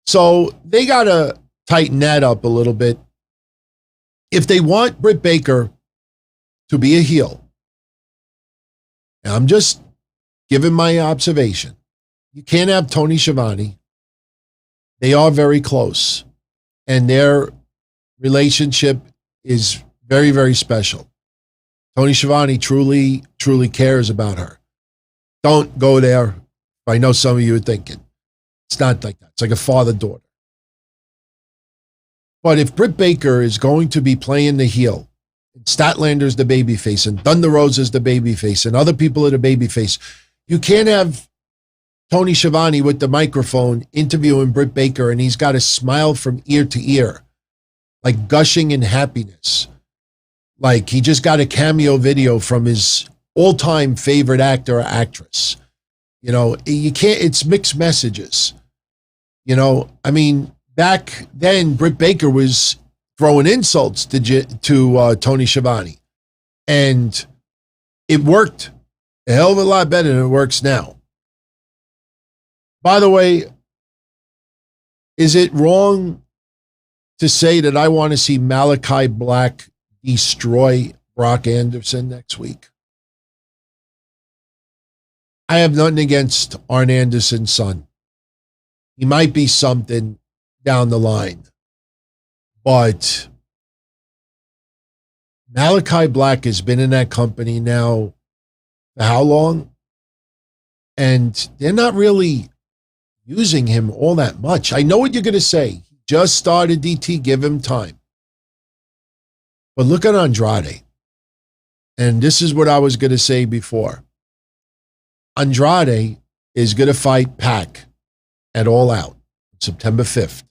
So they got to tighten that up a little bit. If they want Britt Baker to be a heel, and I'm just giving my observation, you can't have Tony Schiavone. They are very close, and their relationship is very, very special. Tony Schiavone truly, truly cares about her. Don't go there. I know some of you are thinking. It's not like that. It's like a father-daughter. But if Britt Baker is going to be playing the heel, and Statlander's the babyface, and Thunder Rosa's the babyface, and other people are the babyface, you can't have Tony Schiavone with the microphone interviewing Britt Baker, and he's got a smile from ear to ear, like gushing in happiness. Like he just got a cameo video from his all-time favorite actor or actress. You know, you can't, it's mixed messages. You know, I mean, back then, Britt Baker was throwing insults to Tony Schiavone. And it worked a hell of a lot better than it works now. By the way, is it wrong to say that I want to see Malakai Black destroy Brock Anderson next week? I have nothing against Arn Anderson's son. He might be something down the line. But Malakai Black has been in that company now for how long? And they're not really using him all that much. I know what you're going to say. He just started DT, give him time. But look at Andrade. And this is what I was going to say before. Andrade is going to fight Pac at All Out September 5th.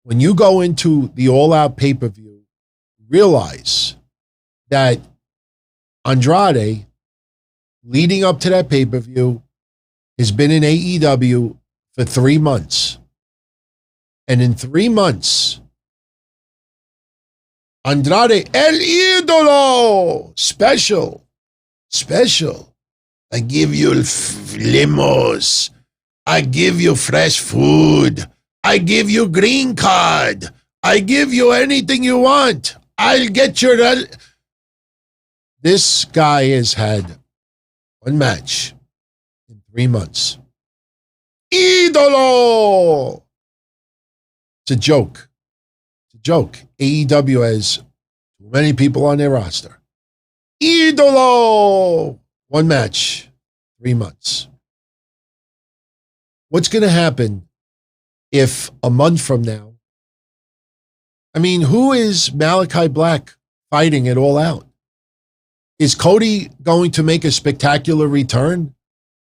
When you go into the All Out pay-per-view, realize that Andrade, leading up to that pay-per-view, has been in AEW for 3 months. And in 3 months, Andrade, El Idolo, special. I give you limos. I give you fresh food. I give you green card. I give you anything you want. I'll get your... This guy has had one match in 3 months. Idolo! It's a joke. AEW has too many people on their roster. Idolo! One match, 3 months. What's going to happen if a month from now, I mean, who is Malakai Black fighting it all out? Is Cody going to make a spectacular return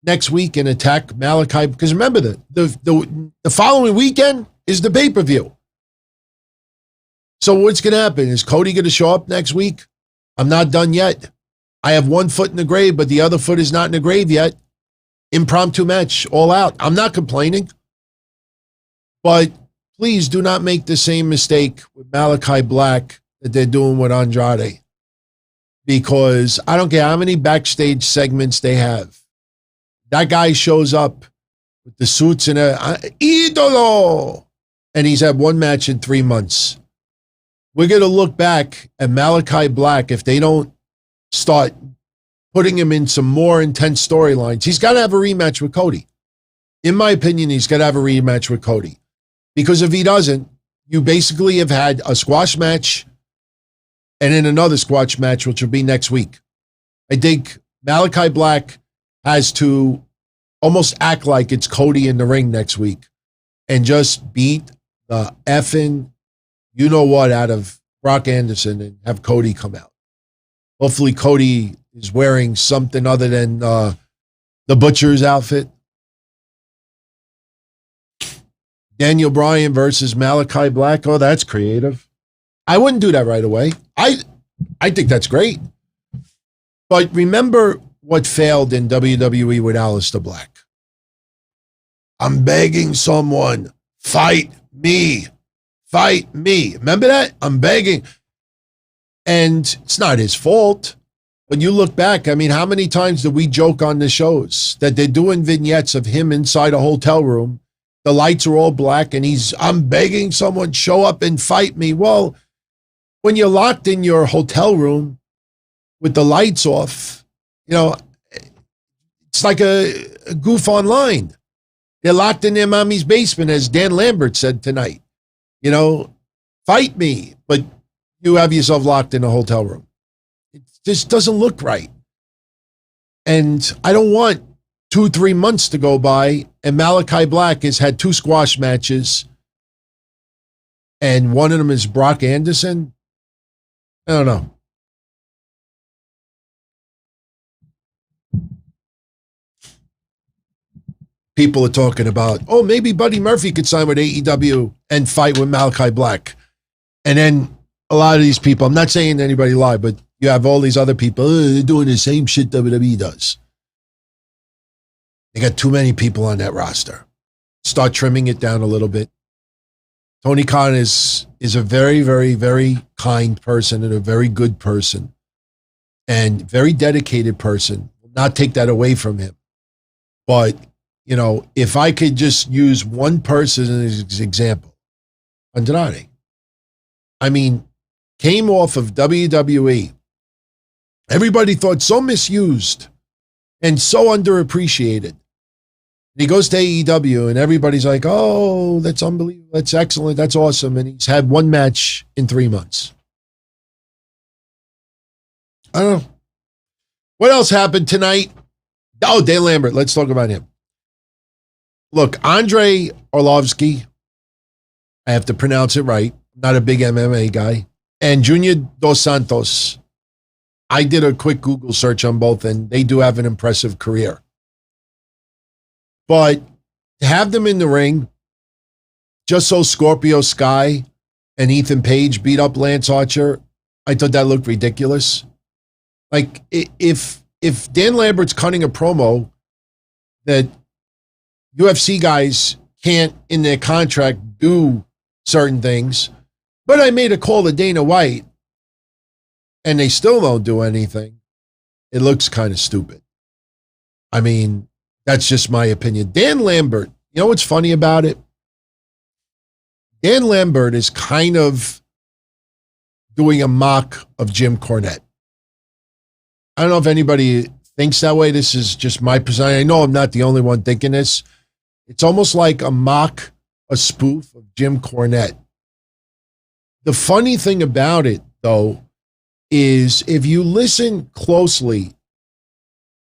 next week and attack Malakai? Because remember, the following weekend is the pay-per-view. So what's going to happen? Is Cody going to show up next week? I'm not done yet. I have one foot in the grave, but the other foot is not in the grave yet. Impromptu match, all out. I'm not complaining. But please do not make the same mistake with Malakai Black that they're doing with Andrade. Because I don't care how many backstage segments they have. That guy shows up with the suits and Idolo! And he's had one match in 3 months. We're going to look back at Malakai Black if they don't start putting him in some more intense storylines. He's got to have a rematch with Cody. In my opinion, he's got to have a rematch with Cody. Because if he doesn't, you basically have had a squash match and then another squash match, which will be next week. I think Malakai Black has to almost act like it's Cody in the ring next week and just beat the effing you-know-what out of Brock Anderson and have Cody come out. Hopefully Cody is wearing something other than the Butcher's outfit. Daniel Bryan versus Malakai Black. Oh, that's creative. I wouldn't do that right away. I think that's great. But remember what failed in WWE with Aleister Black. I'm begging someone, fight me. Fight me. Remember that? I'm begging. And it's not his fault. But you look back, I mean, how many times did we joke on the shows that they're doing vignettes of him inside a hotel room? The lights are all black and I'm begging someone, show up and fight me. Well, when you're locked in your hotel room with the lights off, it's like a goof online. They're locked in their mommy's basement, as Dan Lambert said tonight. Fight me, but you have yourself locked in a hotel room. It just doesn't look right. And I don't want 2-3 months to go by and Malakai Black has had 2 squash matches and one of them is Brock Anderson. I don't know. People are talking about, oh, maybe Buddy Murphy could sign with AEW and fight with Malakai Black. And then a lot of these people, I'm not saying anybody lied, but you have all these other people, they're doing the same shit WWE does. They got too many people on that roster. Start trimming it down a little bit. Tony Khan is a very, very, very kind person and a very good person and very dedicated person. Will not take that away from him. But, if I could just use one person as an example, Andrade. I mean, came off of WWE. Everybody thought so misused and so underappreciated. And he goes to AEW and everybody's like, oh, that's unbelievable. That's excellent. That's awesome. And he's had one match in 3 months. I don't know. What else happened tonight? Oh, Dan Lambert. Let's talk about him. Look, Andre Arlovsky, I have to pronounce it right. Not a big MMA guy. And Junior Dos Santos. I did a quick Google search on both, and they do have an impressive career. But to have them in the ring, just so Scorpio Sky and Ethan Page beat up Lance Archer, I thought that looked ridiculous. Like, if Dan Lambert's cutting a promo that UFC guys can't, in their contract, do certain things. But I made a call to Dana White, and they still don't do anything. It looks kind of stupid. I mean, that's just my opinion. Dan Lambert, you know what's funny about it? Dan Lambert is kind of doing a mock of Jim Cornette. I don't know if anybody thinks that way. This is just my perception. I know I'm not the only one thinking this. It's almost like a mock, a spoof of Jim Cornette. The funny thing about it, though, is if you listen closely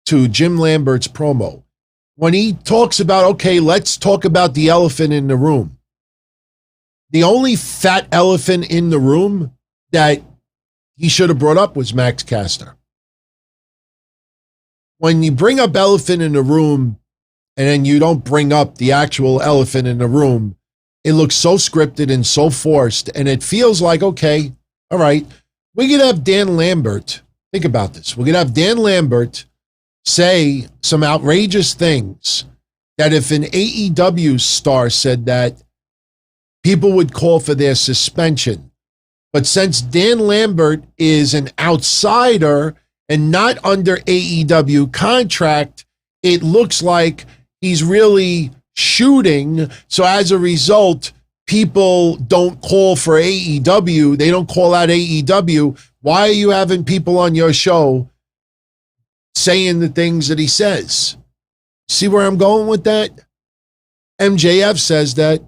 to Jim Lambert's promo, when he talks about, okay, let's talk about the elephant in the room. The only fat elephant in the room that he should have brought up was Max Caster. When you bring up elephant in the room and then you don't bring up the actual elephant in the room, it looks so scripted and so forced, and it feels like, okay, all right, we could have Dan Lambert, think about this, we could have Dan Lambert say some outrageous things that if an AEW star said that, people would call for their suspension. But since Dan Lambert is an outsider and not under AEW contract, it looks like he's really shooting. So as a result, people don't call for AEW. They don't call out AEW. Why are you having people on your show saying the things that he says? See where I'm going with that? MJF says that.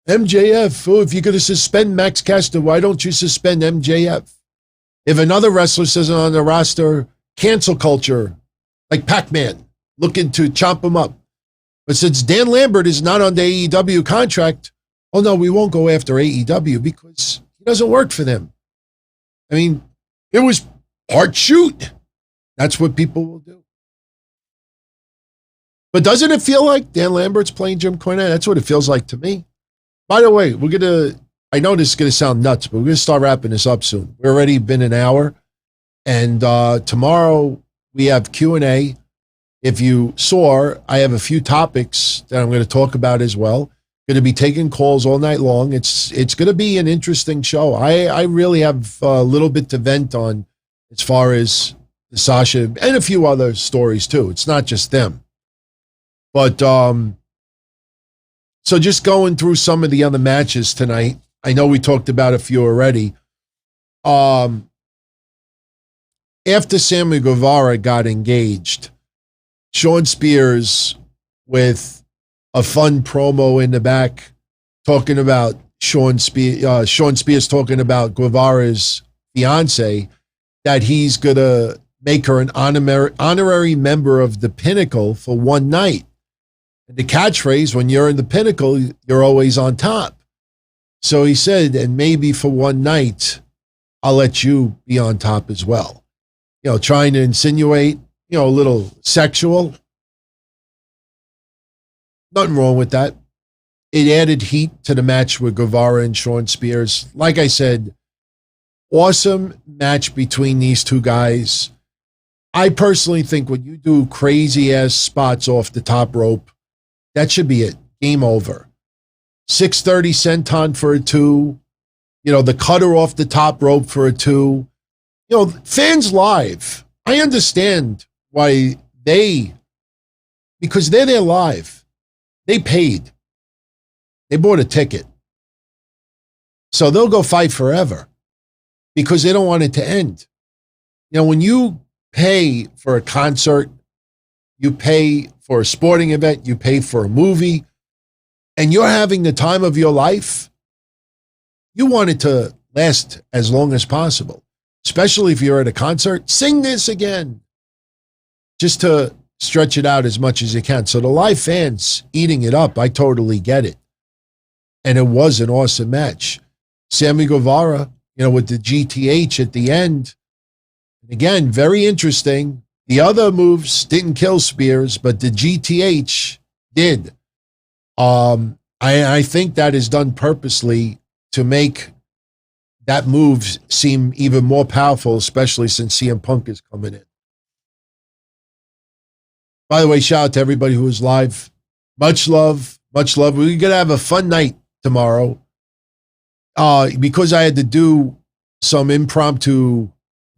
MJF, oh, if you're going to suspend Max Caster, why don't you suspend MJF? If another wrestler says on the roster, cancel culture, like Pac-Man, looking to chomp him up. But since Dan Lambert is not on the AEW contract, oh no, we won't go after AEW because he doesn't work for them. I mean, it was hard shoot. That's what people will do. But doesn't it feel like Dan Lambert's playing Jim Cornette? That's what it feels like to me. By the way, I know this is going to sound nuts, but we're going to start wrapping this up soon. We've already been an hour. And tomorrow we have Q&A. If you saw, I have a few topics that I'm going to talk about as well. Going to be taking calls all night long. It's going to be an interesting show. I really have a little bit to vent on as far as Sasha and a few other stories too. It's not just them. But so just going through some of the other matches tonight. I know we talked about a few already. After Sammy Guevara got engaged, Shawn Spears with a fun promo in the back talking about Shawn Spears talking about Guevara's fiance, that he's going to make her an honorary member of the Pinnacle for one night. The catchphrase, when you're in the Pinnacle, you're always on top. So he said, and maybe for one night, I'll let you be on top as well. You know, trying to insinuate, you know, a little sexual. Nothing wrong with that. It added heat to the match with Guevara and Shawn Spears. Like I said, awesome match between these two guys. I personally think when you do crazy-ass spots off the top rope, that should be it. Game over. 630 senton for a 2. You know, the cutter off the top rope for a 2. You know, fans live. I understand why because they're there live. They paid. They bought a ticket. So they'll go fight forever because they don't want it to end. You know, when you pay for a concert, you pay for a sporting event, you pay for a movie, and you're having the time of your life, you want it to last as long as possible, especially if you're at a concert. Sing this again, just to stretch it out as much as you can. So the live fans eating it up, I totally get it. And it was an awesome match. Sammy Guevara, you know, with the GTH at the end. Again, very interesting. The other moves didn't kill Spears, but the GTH did. I think that is done purposely to make that move seem even more powerful, especially since CM Punk is coming in. By the way, shout out to everybody who was live. Much love. Much love. We're going to have a fun night tomorrow. Because I had to do some impromptu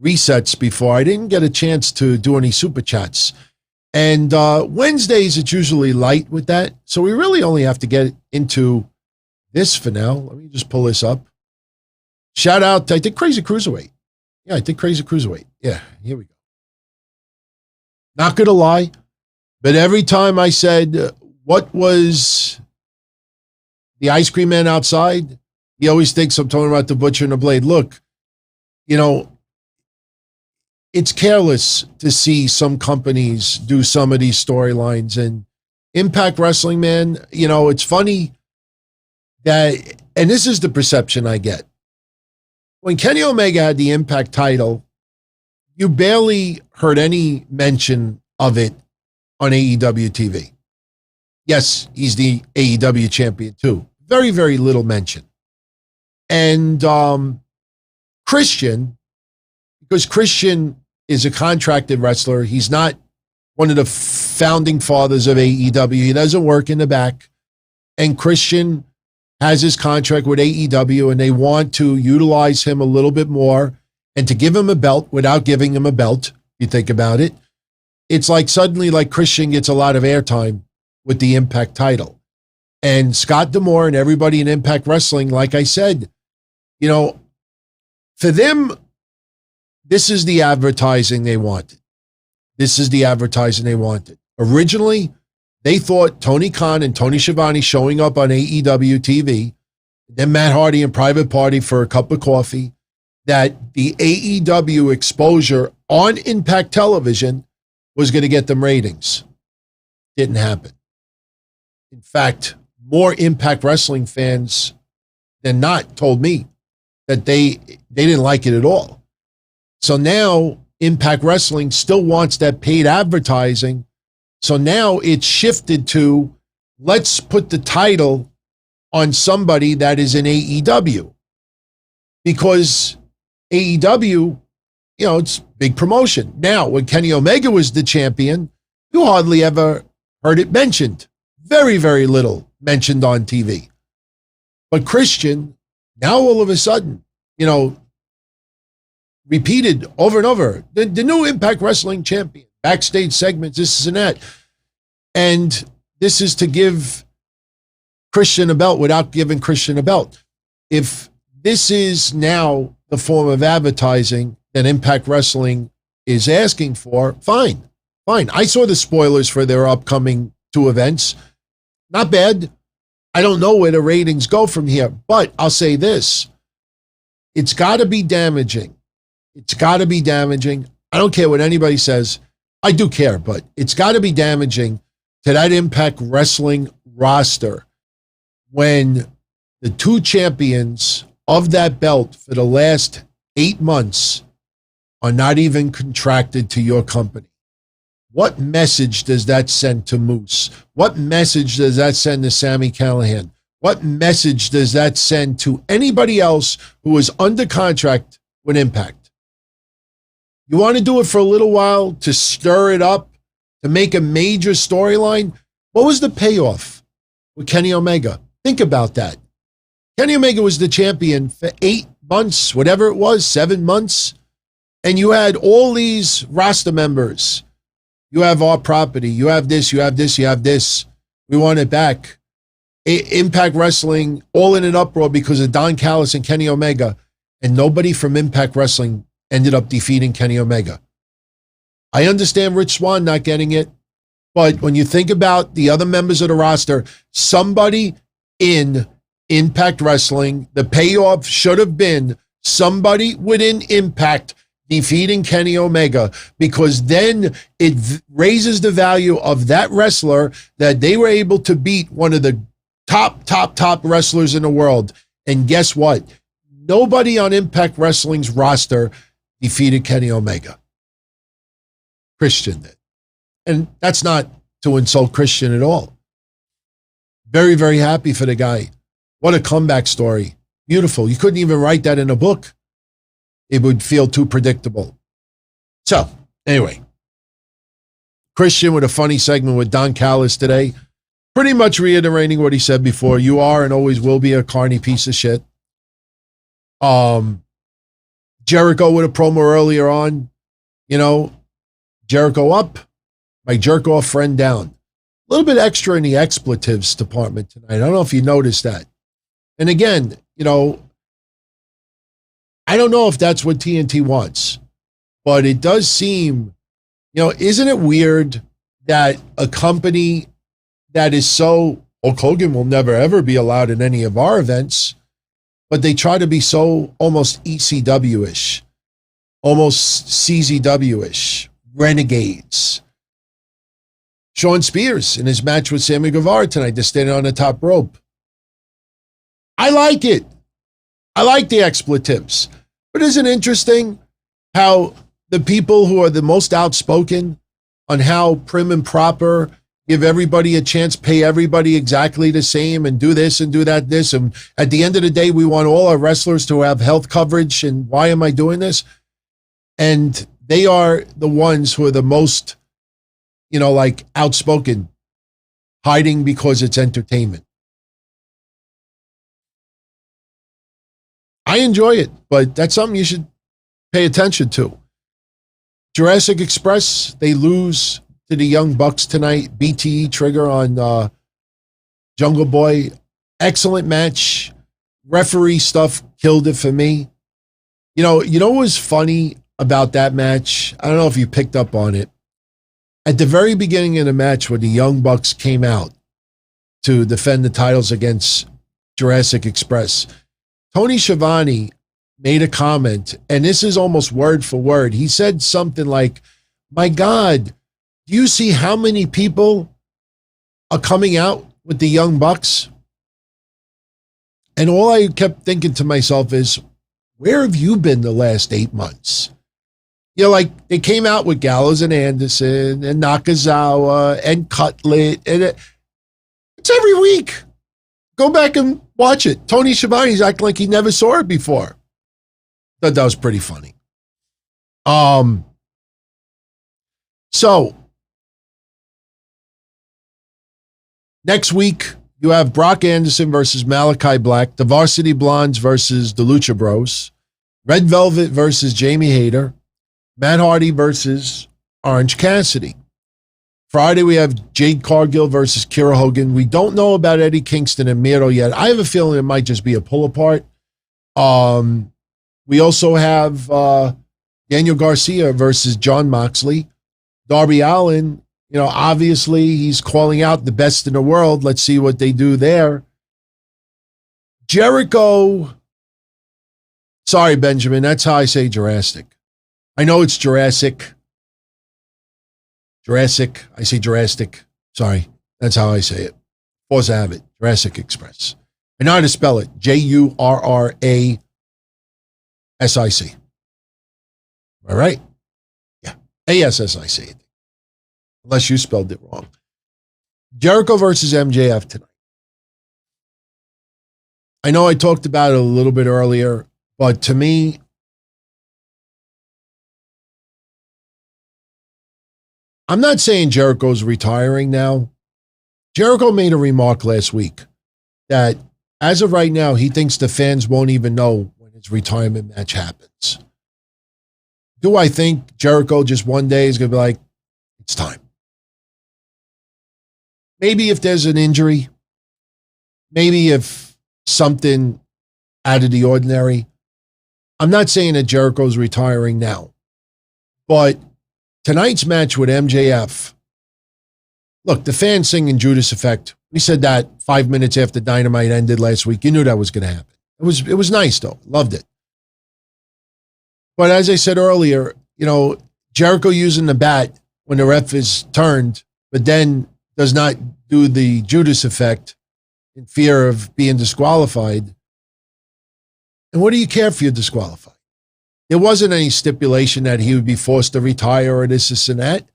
resets before, I didn't get a chance to do any super chats. And Wednesdays, it's usually light with that. So we really only have to get into this for now. Let me just pull this up. Shout out, I did Crazy Cruiserweight. Yeah, I did Crazy Cruiserweight. Yeah, here we go. Not going to lie, but every time I said, what was the ice cream man outside? He always thinks I'm talking about the Butcher and the Blade. Look, you know, it's careless to see some companies do some of these storylines. And Impact Wrestling, man, you know, it's funny that, and this is the perception I get. When Kenny Omega had the Impact title, you barely heard any mention of it on AEW TV. Yes, he's the AEW champion too. Very, very little mention. And Christian, because Christian is a contracted wrestler, he's not one of the founding fathers of AEW. He doesn't work in the back. And Christian has his contract with AEW, and they want to utilize him a little bit more and to give him a belt without giving him a belt. You think about it. It's like suddenly like Christian gets a lot of airtime with the Impact title. And Scott D'Amore and everybody in Impact Wrestling, like I said, you know, for them, this is the advertising they wanted. This is the advertising they wanted. Originally, they thought Tony Khan and Tony Schiavone showing up on AEW TV, then Matt Hardy in Private Party for a cup of coffee, that the AEW exposure on Impact Television was going to get them ratings. Didn't happen. In fact, more Impact Wrestling fans than not told me that they didn't like it at all. So now Impact Wrestling still wants that paid advertising. So now it's shifted to, let's put the title on somebody that is in AEW. Because AEW, you know, it's big promotion. Now, when Kenny Omega was the champion, you hardly ever heard it mentioned. Very, very little mentioned on TV. But Christian, now all of a sudden, you know, repeated over and over, the new Impact Wrestling champion, backstage segments, this and that. And this is to give Christian a belt without giving Christian a belt. If this is now the form of advertising that Impact Wrestling is asking for, fine. I saw the spoilers for their upcoming 2 events. Not bad. I don't know where the ratings go from here, but I'll say this. It's got to be damaging. It's got to be damaging. I don't care what anybody says. I do care, but it's got to be damaging to that Impact Wrestling roster when the 2 champions of that belt for the last 8 months are not even contracted to your company. What message does that send to Moose? What message does that send to Sami Callihan? What message does that send to anybody else who is under contract with Impact? You want to do it for a little while to stir it up, to make a major storyline? What was the payoff with Kenny Omega? Think about that. Kenny Omega was the champion for 8 months, whatever it was, 7 months. And you had all these roster members. You have our property. You have this, you have this, you have this. We want it back. Impact Wrestling all in an uproar because of Don Callis and Kenny Omega. And nobody from Impact Wrestling ended up defeating Kenny Omega. I understand Rich Swann not getting it, but when you think about the other members of the roster, somebody in Impact Wrestling, the payoff should have been somebody within Impact defeating Kenny Omega, because then it raises the value of that wrestler that they were able to beat one of the top wrestlers in the world. And guess what? Nobody on Impact Wrestling's roster defeated Kenny Omega. Christian did. And that's not to insult Christian at all. Very, very happy for the guy. What a comeback story. Beautiful. You couldn't even write that in a book. It would feel too predictable. So, anyway, Christian with a funny segment with Don Callis today. Pretty much reiterating what he said before. You are and always will be a carny piece of shit. Jericho with a promo earlier on, Jericho up, my jerk off friend down. A little bit extra in the expletives department tonight. I don't know if you noticed that. And again, I don't know if that's what TNT wants, but it does seem, isn't it weird that a company that is so, Hulk Hogan will never ever be allowed in any of our events, but they try to be so almost ECW-ish, almost CZW-ish, renegades. Shawn Spears in his match with Sammy Guevara tonight, just standing on the top rope. I like it. I like the expletives. But isn't it interesting how the people who are the most outspoken on how prim and proper, give everybody a chance, pay everybody exactly the same, and do this and do that, this. And at the end of the day, we want all our wrestlers to have health coverage. And why am I doing this? And they are the ones who are the most, outspoken, hiding because it's entertainment. I enjoy it, but that's something you should pay attention to. Jurassic Express, they lose to the Young Bucks tonight. BTE trigger on Jungle Boy. Excellent match. Referee stuff killed it for me. What was funny about that match? I don't know if you picked up on it. At the very beginning of the match, when the Young Bucks came out to defend the titles against Jurassic Express, Tony Schiavone made a comment, and this is almost word for word. He said something like, my God, do you see how many people are coming out with the Young Bucks? And all I kept thinking to myself is, where have you been the last 8 months? They came out with Gallows and Anderson and Nakazawa and Cutlet. And it's every week. Go back and watch it. Tony Schiavone's acting like he never saw it before. Thought that was pretty funny. So next week, you have Brock Anderson versus Malakai Black, the Varsity Blondes versus the Lucha Bros, Red Velvet versus Jamie Hayter, Matt Hardy versus Orange Cassidy. Friday, we have Jade Cargill versus Kiera Hogan. We don't know about Eddie Kingston and Miro yet. I have a feeling it might just be a pull-apart. We also have Daniel Garcia versus Jon Moxley. Darby Allin, obviously he's calling out the best in the world. Let's see what they do there. Jericho. Sorry, Benjamin. That's how I say Jurassic. I know it's Jurassic. Jurassic. I say Jurassic. Sorry. That's how I say it. Force I have it. Jurassic Express. I know how to spell it. Jurrasic. All right? Yeah. ASSIC. Unless you spelled it wrong. Jericho versus MJF tonight. I know I talked about it a little bit earlier, but to me, I'm not saying Jericho's retiring now. Jericho made a remark last week that as of right now, he thinks the fans won't even know when his retirement match happens. Do I think Jericho just one day is going to be like, it's time? Maybe if there's an injury, maybe if something out of the ordinary. I'm not saying that Jericho's retiring now, but tonight's match with MJF, look, the fans singing Judas Effect. We said that 5 minutes after Dynamite ended last week. You knew that was going to happen. It was nice though. Loved it. But as I said earlier, Jericho using the bat when the ref is turned, but then does not do the Judas Effect in fear of being disqualified. And what do you care if you're disqualified? There wasn't any stipulation that he would be forced to retire or this and that.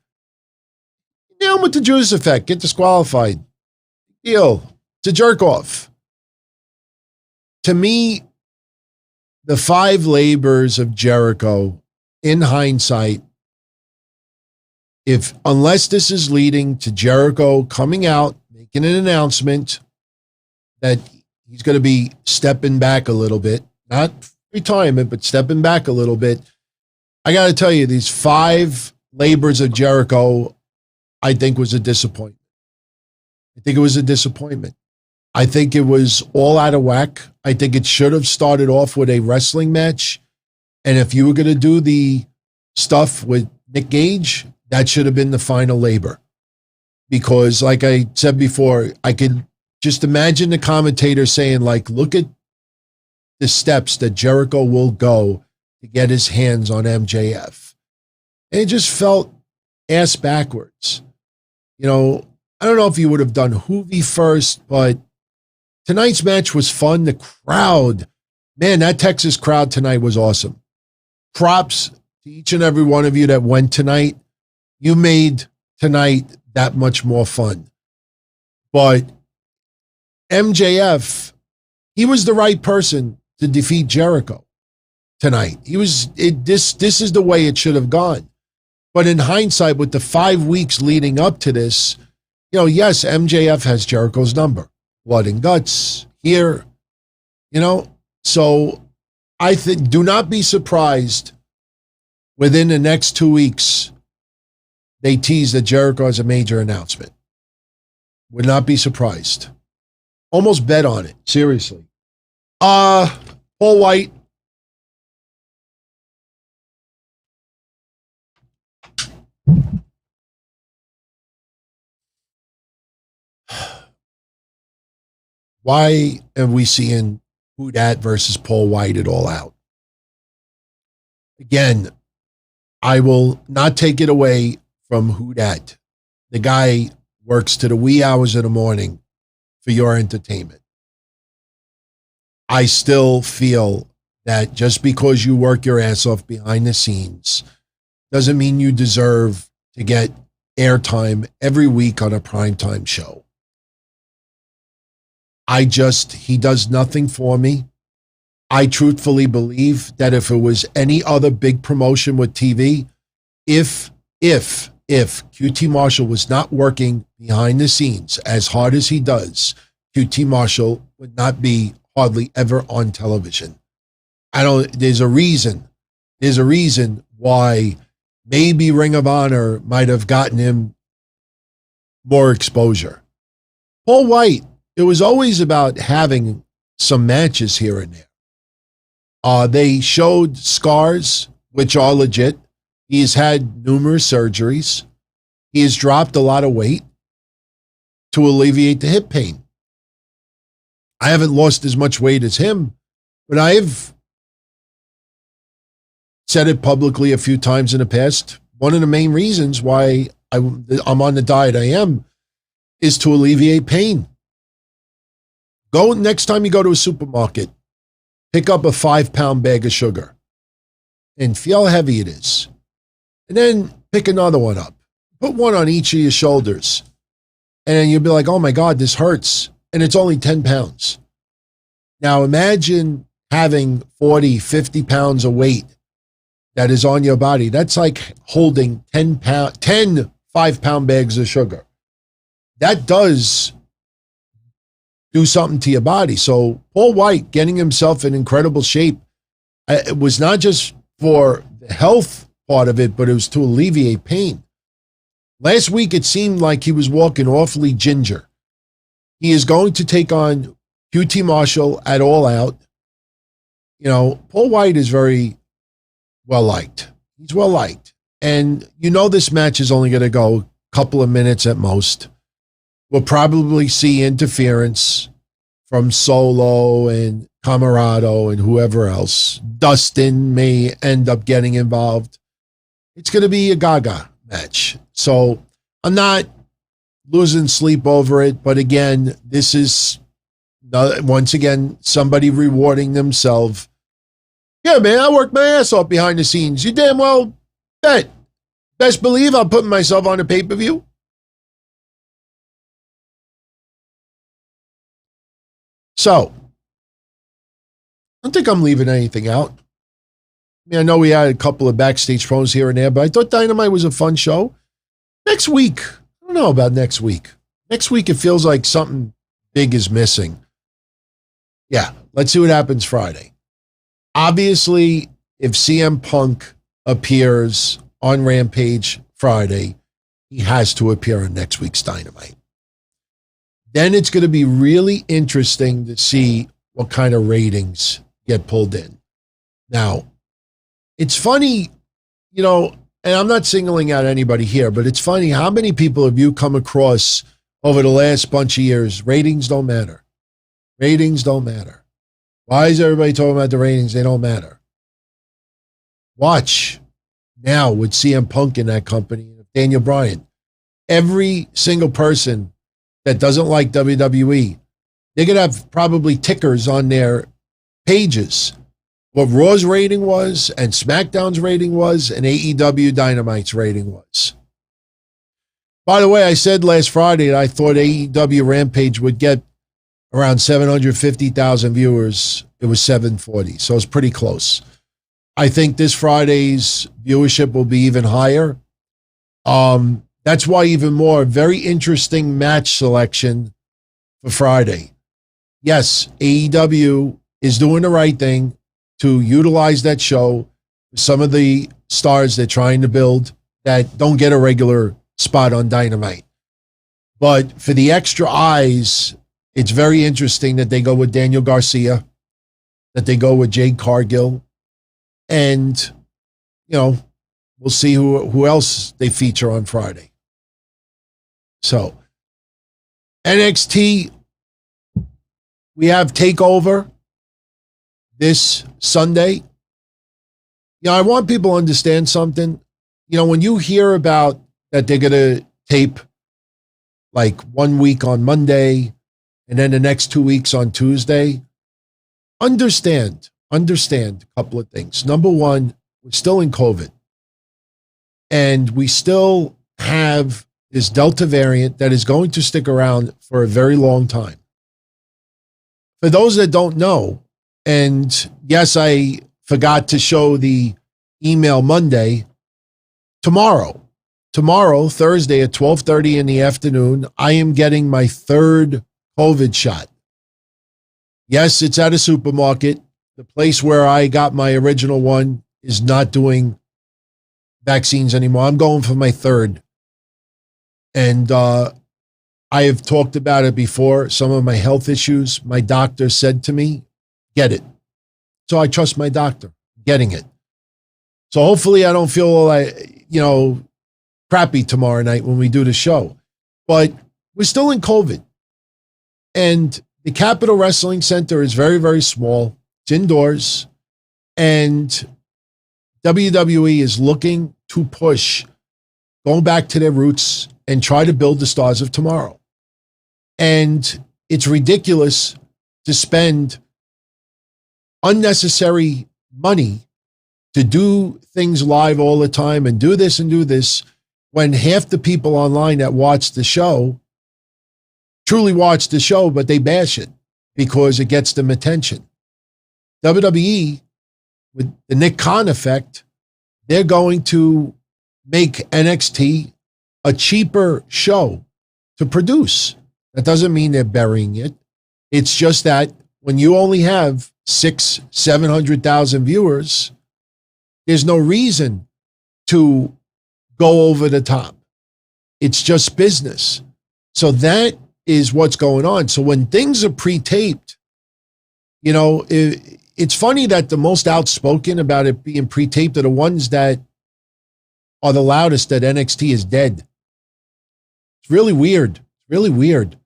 Nail him with the Judas Effect. Get disqualified. Deal. It's a jerk off. To me, the 5 labors of Jericho, in hindsight, unless this is leading to Jericho coming out, making making an announcement that he's going to be stepping back a little bit. Not retirement, but stepping back a little bit. I got to tell you, these 5 labors of Jericho, I think was a disappointment. I think it was a disappointment. I think it was all out of whack. I think it should have started off with a wrestling match. And if you were going to do the stuff with Nick Gage, that should have been the final labor. Because like I said before, I could just imagine the commentator saying, like, look at the steps that Jericho will go to get his hands on MJF. And it just felt ass backwards. You know, I don't know if you would have done Hoovy first, but tonight's match was fun. The crowd, man, that Texas crowd tonight was awesome. Props to each and every one of you that went tonight. You made tonight that much more fun. But MJF, he was the right person to defeat Jericho tonight. This is the way it should have gone. But in hindsight, with the 5 weeks leading up to this, you know, yes, MJF has Jericho's number. Blood and guts here, you know. So I think, do not be surprised within the next 2 weeks they tease that Jericho has a major announcement. Would not be surprised. Almost bet on it, seriously. Paul White. Why are we seeing 𝗗𝗧'𝘀 versus Paul White at All Out? Again, I will not take it away from 𝗗𝗧'𝘀. The guy works to the wee hours of the morning for your entertainment. I still feel that just because you work your ass off behind the scenes doesn't mean you deserve to get airtime every week on a primetime show. He does nothing for me. I truthfully believe that if it was any other big promotion with TV, if 𝗁𝗂 Marshall was not working behind the scenes as hard as he does, 𝗁𝗂 Marshall would not be hardly ever on television. There's a reason why maybe Ring of Honor might have gotten him more exposure. Paul White, it was always about having some matches here and there. They showed scars, which are legit. He has had numerous surgeries. He has dropped a lot of weight to alleviate the hip pain. I haven't lost as much weight as him, but I've said it publicly a few times in the past. One of the main reasons why I'm on the diet I am is to alleviate pain. Go next time you go to a supermarket, pick up a 5-pound bag of sugar and feel how heavy it is. And then pick another one up. Put one on each of your shoulders. And then you'll be like, oh my God, this hurts. And it's only 10 pounds. Now imagine having 40, 50 pounds of weight that is on your body. That's like holding 10 5-pound bags of sugar. That does do something to your body. So Paul White getting himself in incredible shape, it was not just for the health part of it, but it was to alleviate pain. Last week, it seemed like he was walking awfully ginger. He is going to take on 𝗁𝗂 Marshall at All Out. You know, Paul White is very well liked. He's well liked. And you know this match is only going to go a couple of minutes at most. We'll probably see interference from Solo and Camarado and whoever else. Dustin may end up getting involved. It's going to be a gaga match. So I'm not losing sleep over it. But again, this is, once again, somebody rewarding themselves. Yeah, man, I worked my ass off behind the scenes. You damn well bet. Best believe I'm putting myself on a pay-per-view. So, I don't think I'm leaving anything out. I mean, I know we had a couple of backstage promos here and there, but I thought Dynamite was a fun show. Next week, I don't know about next week. Next week, it feels like something big is missing. Yeah, let's see what happens Friday. Obviously, if CM Punk appears on Rampage Friday, he has to appear on next week's Dynamite. Then it's going to be really interesting to see what kind of ratings get pulled in. Now, it's funny, you know, and I'm not singling out anybody here, but it's funny, how many people have you come across over the last bunch of years? Ratings don't matter. Ratings don't matter. Why is everybody talking about the ratings? They don't matter. Watch now with CM Punk in that company, Daniel Bryan. Every single person that doesn't like WWE, they're going to have probably tickers on their pages. What Raw's rating was, and SmackDown's rating was, and AEW Dynamite's rating was. By the way, I said last Friday that I thought AEW Rampage would get around 750,000 viewers. It was 740, so it's pretty close. I think this Friday's viewership will be even higher. That's why even more, very interesting match selection for Friday. Yes, AEW is doing the right thing to utilize that show with some of the stars they're trying to build that don't get a regular spot on Dynamite. But for the extra eyes, it's very interesting that they go with Daniel Garcia, that they go with Jade Cargill, and, you know, we'll see who else they feature on Friday. So, NXT, we have TakeOver this Sunday. You know, I want people to understand something. You know, when you hear about that they're going to tape like 1 week on Monday and then the next 2 weeks on Tuesday, understand a couple of things. Number one, we're still in COVID. And we still have this Delta variant that is going to stick around for a very long time. For those that don't know, and yes, I forgot to show the email Monday, tomorrow, Thursday at 12:30 in the afternoon, I am getting my third COVID shot. Yes, it's at a supermarket. The place where I got my original one is not doing vaccines anymore. I'm going for my third. And I have talked about it before, some of my health issues. My doctor said to me, get it. So I trust my doctor, getting it. So hopefully I don't feel like, you know, crappy tomorrow night when we do the show. But we're still in COVID. And the Capitol Wrestling Center is very, very small. It's indoors. And WWE is looking to push, going back to their roots and try to build the stars of tomorrow. And it's ridiculous to spend unnecessary money to do things live all the time and do this when half the people online that watch the show truly watch the show, but they bash it because it gets them attention. WWE, with the Nick Khan effect, they're going to make NXT a cheaper show to produce. That doesn't mean they're burying it. It's just that when you only have 700,000 viewers, there's no reason to go over the top. It's just business. So that is what's going on. So when things are pre-taped, you know, it's funny that the most outspoken about it being pre-taped are the ones that are the loudest that NXT is dead. It's really weird. Really weird.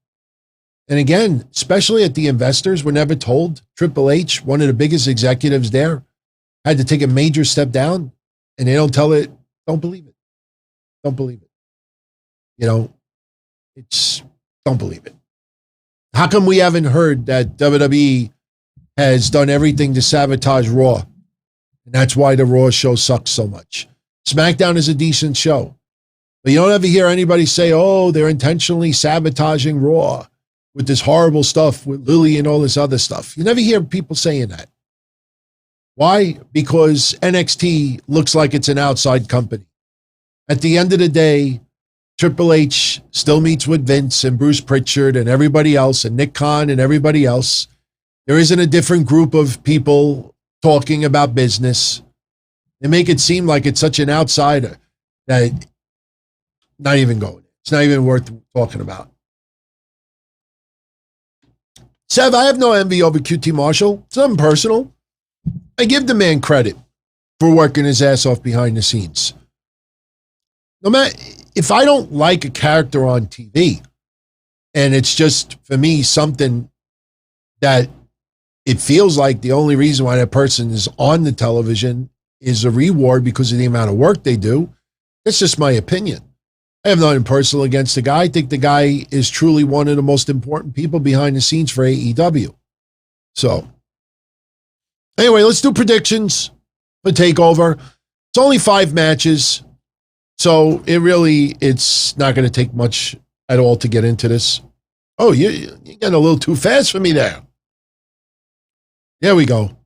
And again, especially at the investors, we're never told. Triple H, one of the biggest executives there, had to take a major step down, and they don't tell it. Don't believe it. Don't believe it. You know, don't believe it. How come we haven't heard that WWE has done everything to sabotage Raw? And that's why the Raw show sucks so much. SmackDown is a decent show. But you don't ever hear anybody say, oh, they're intentionally sabotaging Raw with this horrible stuff with Lily and all this other stuff. You never hear people saying that. Why? Because NXT looks like it's an outside company. At the end of the day, Triple H still meets with Vince and Bruce Pritchard and everybody else and Nick Khan and everybody else. There isn't a different group of people talking about business. They make it seem like it's such an outsider that not even going. It's not even worth talking about. Sev, I have no envy over QT Marshall. It's nothing personal. I give the man credit for working his ass off behind the scenes. No matter if I don't like a character on TV, and it's just for me something that it feels like the only reason why that person is on the television is a reward because of the amount of work they do. That's just my opinion. I have nothing personal against the guy. I think the guy is truly one of the most important people behind the scenes for AEW. So, anyway, let's do predictions for TakeOver. It's only 5 matches, so it's not going to take much at all to get into this. Oh, you're getting a little too fast for me there. There we go.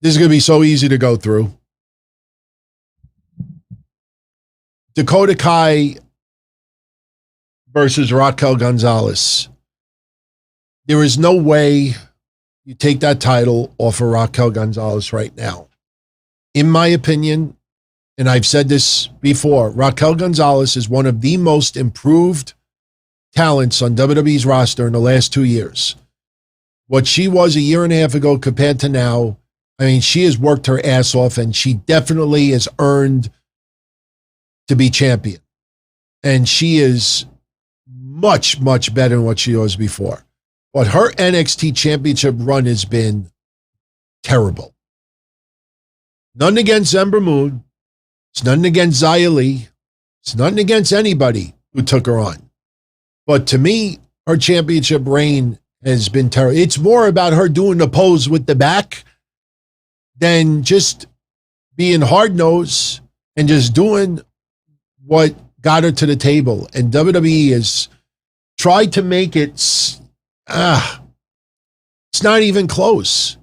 This is going to be so easy to go through. Dakota Kai versus Raquel Gonzalez. There is no way you take that title off of Raquel Gonzalez right now. In my opinion, and I've said this before, Raquel Gonzalez is one of the most improved talents on WWE's roster in the last 2 years. What she was a year and a half ago compared to now, I mean, she has worked her ass off, and she definitely has earned to be champion. And she is much, much better than what she was before. But her NXT championship run has been terrible. Nothing against Ember Moon. It's nothing against Xia Li. It's nothing against anybody who took her on. But to me, her championship reign has been terrible. It's more about her doing the pose with the back than just being hard-nosed and just doing what got her to the table. And WWE has tried to make it's not even close.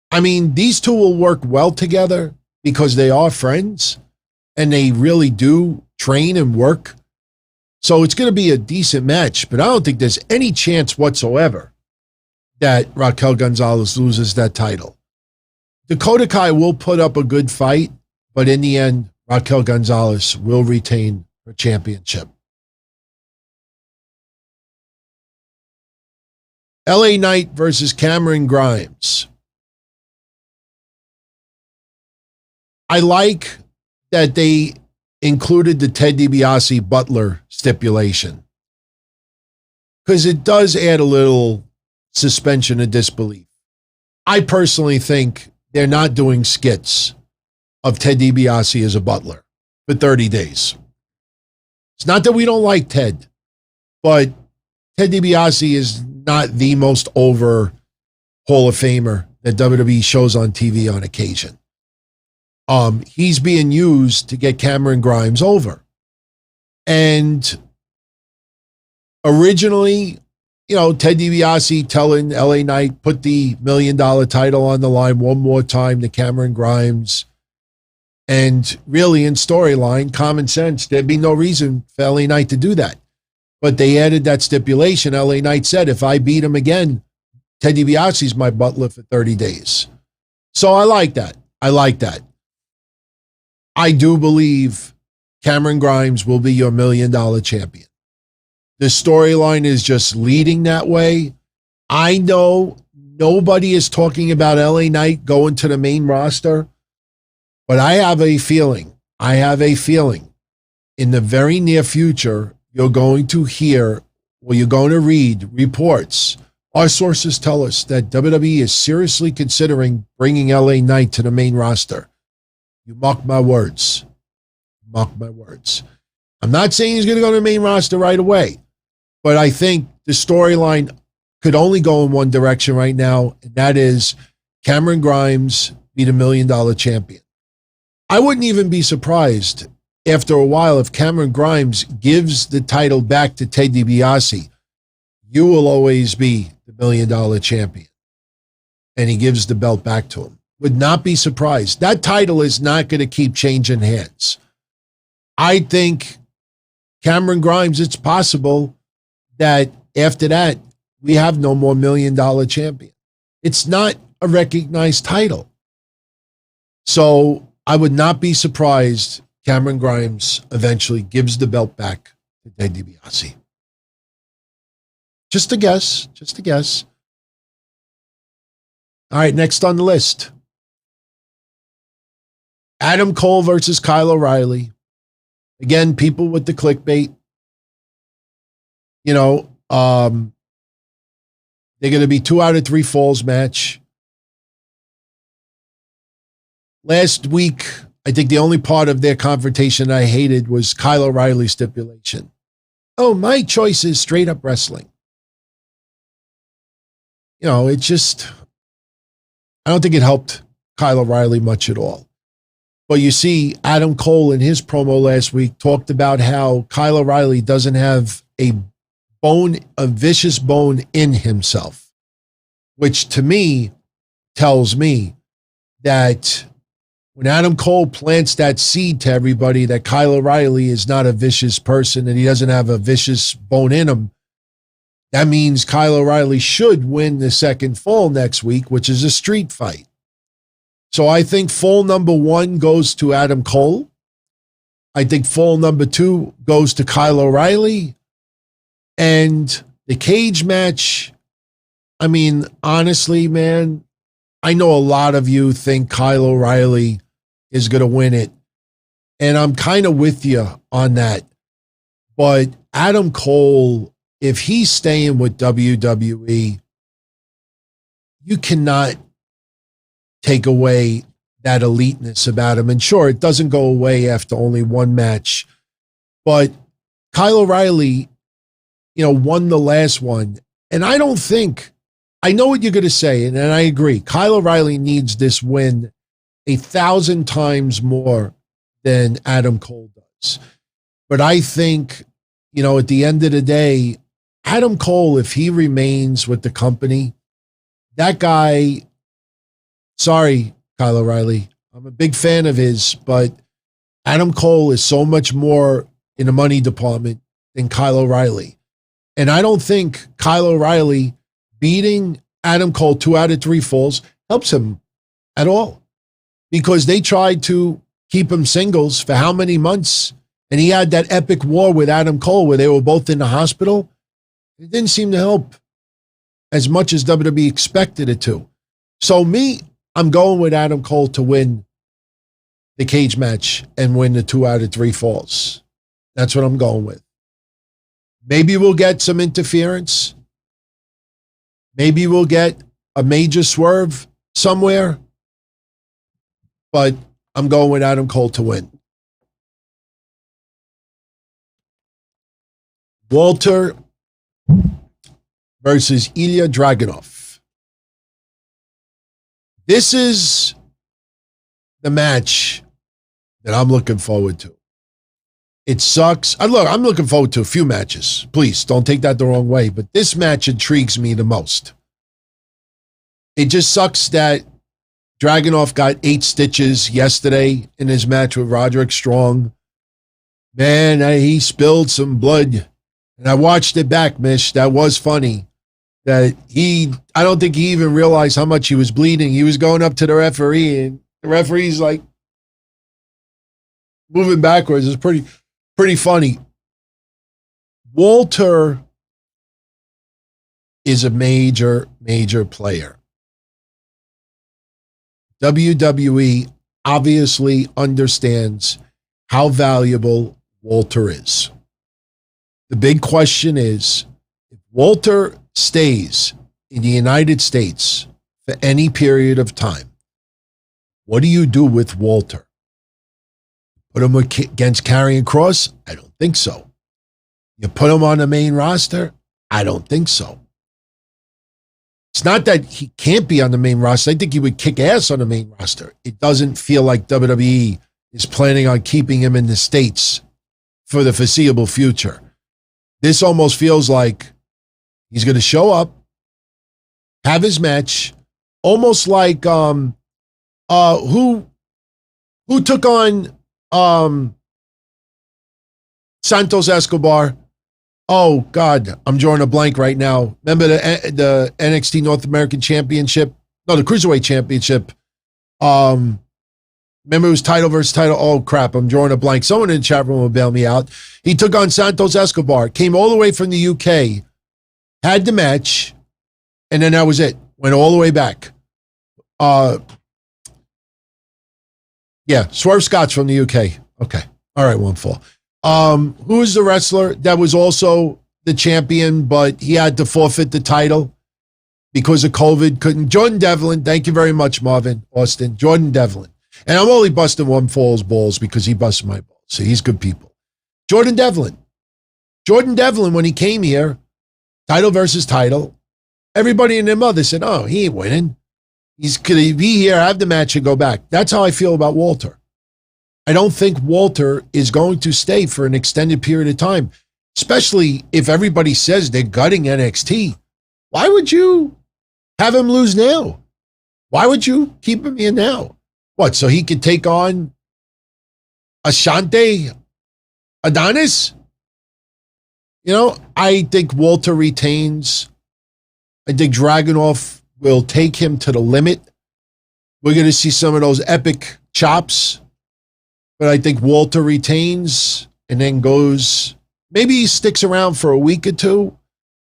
I mean, these two will work well together because they are friends and they really do train and work. So it's going to be a decent match, but I don't think there's any chance whatsoever that Raquel Gonzalez loses that title. Dakota Kai will put up a good fight, but in the end, Raquel Gonzalez will retain her championship. LA Knight versus Cameron Grimes. I like that they included the Ted DiBiase Butler stipulation because it does add a little suspension of disbelief. I personally think they're not doing skits of Ted DiBiase as a Butler for 30 days. It's not that we don't like Ted, but Ted DiBiase is not the most over Hall of Famer that WWE shows on TV on occasion. He's being used to get Cameron Grimes over. And originally, Ted DiBiase telling LA Knight, put the $1 million title on the line one more time to Cameron Grimes. And really, in storyline, common sense, there'd be no reason for LA Knight to do that. But they added that stipulation. LA Knight said, if I beat him again, Ted DiBiase's my Butler for 30 days. So I like that. I do believe Cameron Grimes will be your $1 million champion. The storyline is just leading that way. I know nobody is talking about LA Knight going to the main roster, but I have a feeling in the very near future, you're going to hear, or you're going to read reports. Our sources tell us that WWE is seriously considering bringing LA Knight to the main roster. You mark my words. I'm not saying he's going to go to the main roster right away, but I think the storyline could only go in one direction right now, and that is Cameron Grimes be the $1 million champion. I wouldn't even be surprised after a while if Cameron Grimes gives the title back to Ted DiBiase. You will always be the $1 million champion. And he gives the belt back to him. Would not be surprised. That title is not going to keep changing hands. I think Cameron Grimes, it's possible that after that, we have no more $1 million champion. It's not a recognized title. So I would not be surprised Cameron Grimes eventually gives the belt back to Ted DiBiase. Just a guess. Just a guess. All right, next on the list. Adam Cole versus Kyle O'Reilly. Again, people with the clickbait. You know, they're going to be 2 out of 3 falls match. Last week, I think the only part of their confrontation I hated was Kyle O'Reilly's stipulation. Oh, my choice is straight up wrestling. You know, it just, I don't think it helped Kyle O'Reilly much at all. But you see, Adam Cole in his promo last week talked about how Kyle O'Reilly doesn't have a vicious bone in himself, which to me tells me that when Adam Cole plants that seed to everybody that Kyle O'Reilly is not a vicious person and he doesn't have a vicious bone in him, that means Kyle O'Reilly should win the second fall next week, which is a street fight. So I think fall number 1 goes to Adam Cole. I think fall number 2 goes to Kyle O'Reilly. And the cage match, I mean, honestly, man, I know a lot of you think Kyle O'Reilly is going to win it. And I'm kind of with you on that. But Adam Cole, if he's staying with WWE, you cannot take away that eliteness about him. And sure, it doesn't go away after only one match. But Kyle O'Reilly, you know, won the last one. And I don't think, I know what you're going to say, and I agree. Kyle O'Reilly needs this win 1,000 times more than Adam Cole does. But I think, you know, at the end of the day, Adam Cole, if he remains with the company, that guy, sorry, Kyle O'Reilly, I'm a big fan of his, but Adam Cole is so much more in the money department than Kyle O'Reilly. And I don't think Kyle O'Reilly beating Adam Cole 2 out of 3 falls helps him at all, because they tried to keep him singles for how many months? And he had that epic war with Adam Cole where they were both in the hospital. It didn't seem to help as much as WWE expected it to. So I'm going with Adam Cole to win the cage match and win the 2 out of 3 falls. That's what I'm going with. Maybe we'll get some interference. Maybe we'll get a major swerve somewhere. But I'm going with Adam Cole to win. Walter versus Ilja Dragunov. This is the match that I'm looking forward to. It sucks. I'm looking forward to a few matches. Please don't take that the wrong way, but this match intrigues me the most. It just sucks that Dragunov got 8 stitches yesterday in his match with Roderick Strong. Man, he spilled some blood. And I watched it back, Mish. That was funny. I don't think he even realized how much he was bleeding. He was going up to the referee, and the referee's like moving backwards. It's pretty funny. Walter is a major, major player. WWE obviously understands how valuable Walter is. The big question is, if Walter stays in the United States for any period of time, what do you do with Walter? Put him against Karrion Kross? I don't think so. You put him on the main roster? I don't think so. It's not that he can't be on the main roster. I think he would kick ass on the main roster. It doesn't feel like WWE is planning on keeping him in the States for the foreseeable future. This almost feels like he's going to show up, have his match, almost like who took on Santos Escobar. Oh, God, I'm drawing a blank right now. Remember the NXT North American Championship? No, the Cruiserweight Championship. Remember it was title versus title? Oh, crap, I'm drawing a blank. Someone in the chat room will bail me out. He took on Santos Escobar, came all the way from the UK, had the match, and then that was it. Went all the way back. Yeah, Swerve Scott's from the UK. Okay. All right, one fall. Who is the wrestler that was also the champion, but he had to forfeit the title because of COVID? Couldn't. Jordan Devlin. Thank you very much, Marvin Austin. Jordan Devlin. And I'm only busting one fall's balls because he busted my balls. So he's good people. Jordan Devlin. Jordan Devlin, when he came here, title versus title, everybody and their mother said, oh, he ain't winning. Could he be here, have the match, and go back? That's how I feel about Walter. I don't think Walter is going to stay for an extended period of time, especially if everybody says they're gutting NXT. Why would you have him lose now? Why would you keep him here now? What, so he could take on Ashante Adonis? You know, I think Walter retains. I think Dragunov will take him to the limit. We're going to see some of those epic chops. But I think Walter retains and then goes, maybe he sticks around for a week or two,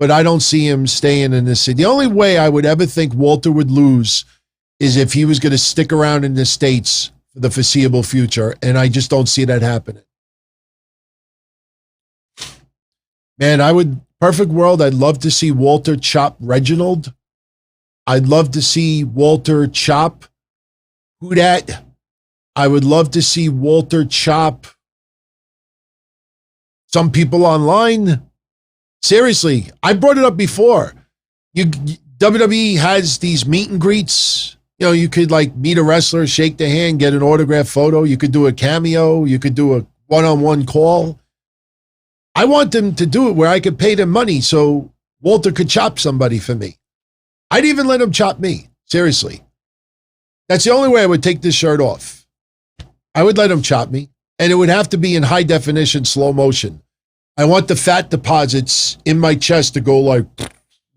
but I don't see him staying in this city. The only way I would ever think Walter would lose is if he was going to stick around in the States for the foreseeable future, and I just don't see that happening. Man, perfect world, I'd love to see Walter chop Reginald. I'd love to see Walter chop who that? I would love to see Walter chop some people online. Seriously, I brought it up before. WWE has these meet and greets. You know, you could like meet a wrestler, shake their hand, get an autograph photo. You could do a cameo. You could do a one-on-one call. I want them to do it where I could pay them money so Walter could chop somebody for me. I'd even let him chop me. Seriously. That's the only way I would take this shirt off. I would let him chop me, and it would have to be in high definition, slow motion. I want the fat deposits in my chest to go like,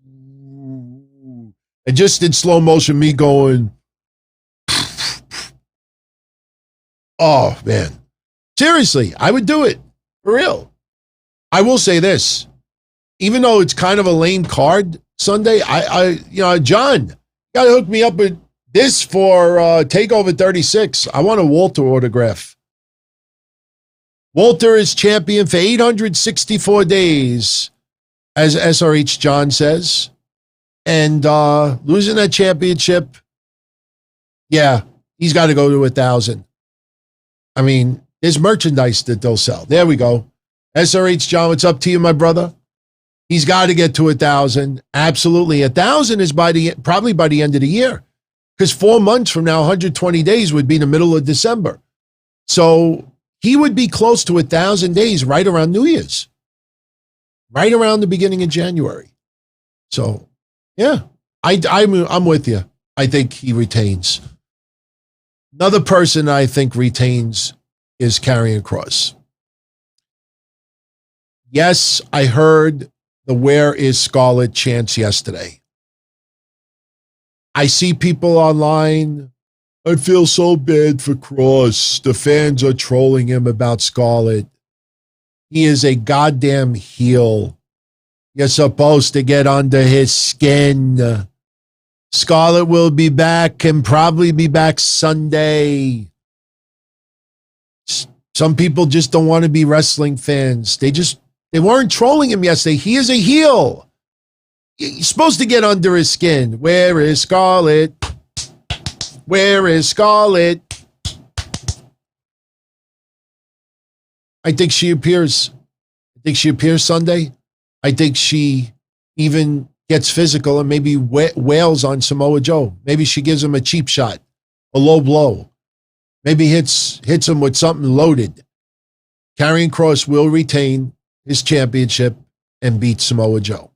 and just in slow motion, me going, oh man. Seriously, I would do it. For real. I will say this, even though it's kind of a lame card Sunday, John, you got to hook me up with this for TakeOver 36. I want a Walter autograph. Walter is champion for 864 days, as SRH John says. And losing that championship, yeah, he's got to go to 1,000. I mean, there's merchandise that they'll sell. There we go. SRH John, what's up to you, my brother? He's got to get to 1,000. Absolutely. 1,000 is probably by the end of the year. Because 4 months from now, 120 days would be the middle of December. So he would be close to 1,000 days right around New Year's. Right around the beginning of January. So, yeah, I'm with you. I think he retains. Another person I think retains is Karrion Kross. Yes, I heard the "Where is Scarlett" chants yesterday. I see people online. I feel so bad for Kross. The fans are trolling him about Scarlett. He is a goddamn heel. You're supposed to get under his skin. Scarlett will be back and probably be back Sunday. Some people just don't want to be wrestling fans. They weren't trolling him yesterday. He is a heel. You're supposed to get under his skin. Where is Scarlett? Where is Scarlett? I think she appears. I think she appears Sunday. I think she even gets physical and maybe wails on Samoa Joe. Maybe she gives him a cheap shot, a low blow. Maybe hits him with something loaded. Karrion Kross will retain his championship and beat Samoa Joe.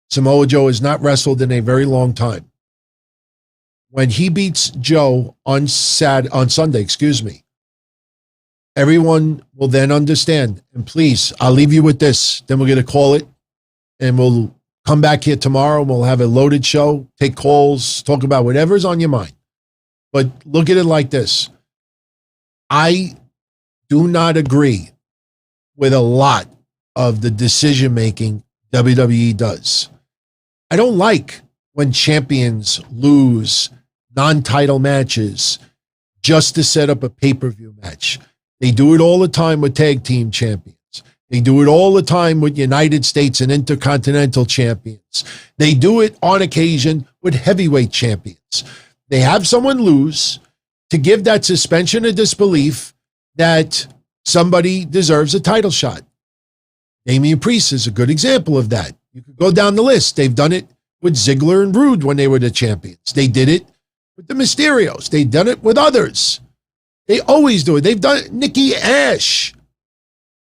Samoa Joe has not wrestled in a very long time. When he beats Joe on Sunday, everyone will then understand. And please, I'll leave you with this. Then we're going to call it, and we'll come back here tomorrow. We'll have a loaded show, take calls, talk about whatever's on your mind. But look at it like this. I do not agree with a lot of the decision-making WWE does. I don't like when champions lose non-title matches just to set up a pay-per-view match. They do it all the time with tag team champions. They do it all the time with United States and Intercontinental champions. They do it on occasion with heavyweight champions. They have someone lose to give that suspension of disbelief that somebody deserves a title shot. Damian Priest is a good example of that. You could go down the list. They've done it with Ziggler and Rude when they were the champions. They did it with the Mysterios. They've done it with others. They always do it. They've done it. Nikki Ash.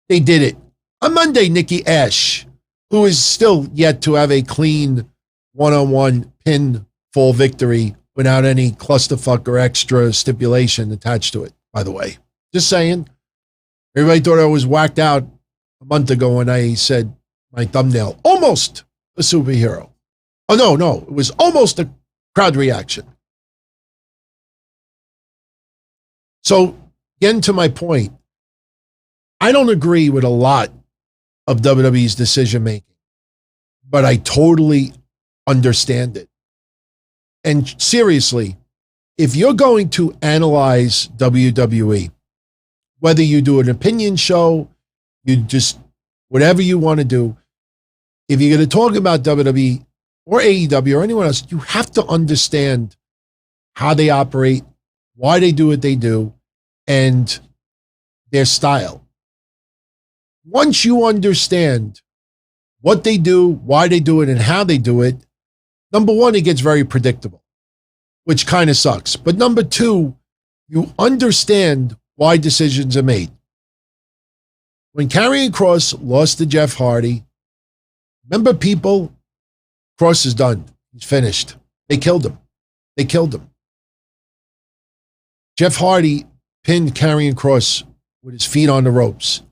They did it. On Monday, Nikki Ash, who is still yet to have a clean one-on-one pinfall victory without any clusterfuck or extra stipulation attached to it, by the way. Just saying. Everybody thought I was whacked out a month ago when I said my thumbnail, almost a superhero. Oh, no. It was almost a crowd reaction. So, getting to my point, I don't agree with a lot of WWE's decision-making, but I totally understand it. And seriously, if you're going to analyze WWE, whether you do an opinion show, you just, whatever you want to do, if you're going to talk about WWE or AEW or anyone else, you have to understand how they operate, why they do what they do, and their style. Once you understand what they do, why they do it, and how they do it, number one, it gets very predictable, which kind of sucks. But number two, you understand why decisions are made. When Karrion Kross lost to Jeff Hardy, remember people, Kross is done. He's finished. They killed him. Jeff Hardy pinned Karrion Kross with his feet on the ropes.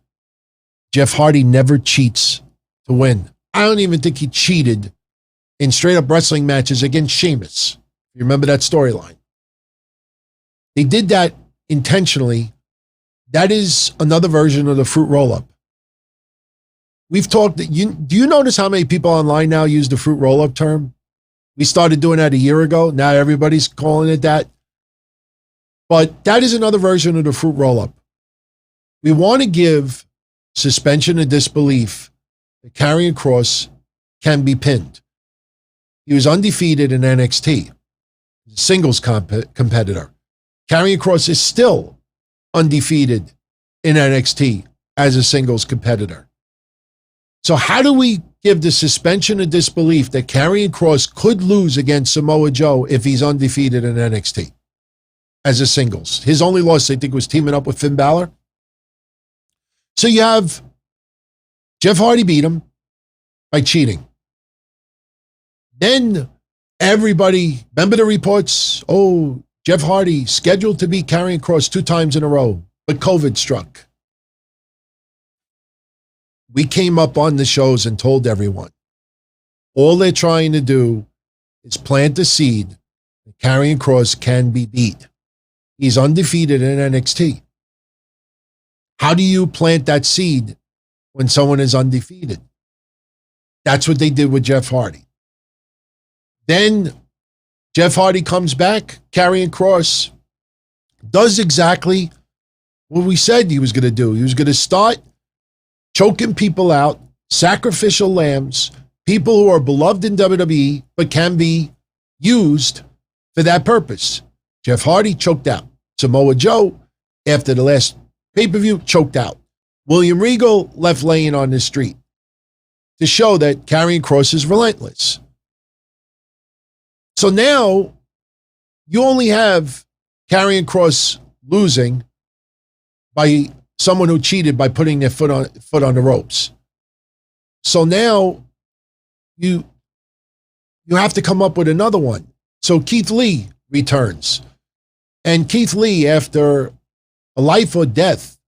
Jeff Hardy never cheats to win. I don't even think he cheated in straight-up wrestling matches against Sheamus. You remember that storyline? They did that intentionally. That is another version of the fruit roll-up. We've talked, do you notice how many people online now use the fruit roll-up term? We started doing that a year ago. Now everybody's calling it that. But that is another version of the fruit roll-up. We want to give suspension of disbelief that Karrion Kross can be pinned. He was undefeated in NXT, singles competitor. Karrion Kross is still undefeated in NXT as a singles competitor. So how do we give the suspension of disbelief that Karrion Kross could lose against Samoa Joe if he's undefeated in NXT as a singles? His only loss, I think, was teaming up with Finn Balor. So you have Jeff Hardy beat him by cheating. Then everybody, remember the reports? Oh, Jeff Hardy scheduled to beat Karrion Kross 2 times in a row, but COVID struck. We came up on the shows and told everyone, all they're trying to do is plant the seed that Karrion Kross can be beat. He's undefeated in NXT. How do you plant that seed when someone is undefeated? That's what they did with Jeff Hardy. Then Jeff Hardy comes back. Karrion Kross does exactly what we said he was going to do. He was going to start choking people out, sacrificial lambs, people who are beloved in WWE but can be used for that purpose. Jeff Hardy choked out. Samoa Joe, after the last pay-per-view, choked out. William Regal left laying on the street to show that Karrion Kross is relentless. So now you only have Karrion Kross losing by someone who cheated by putting their foot on the ropes. So now you have to come up with another one. So Keith Lee returns. And Keith Lee, after a life or death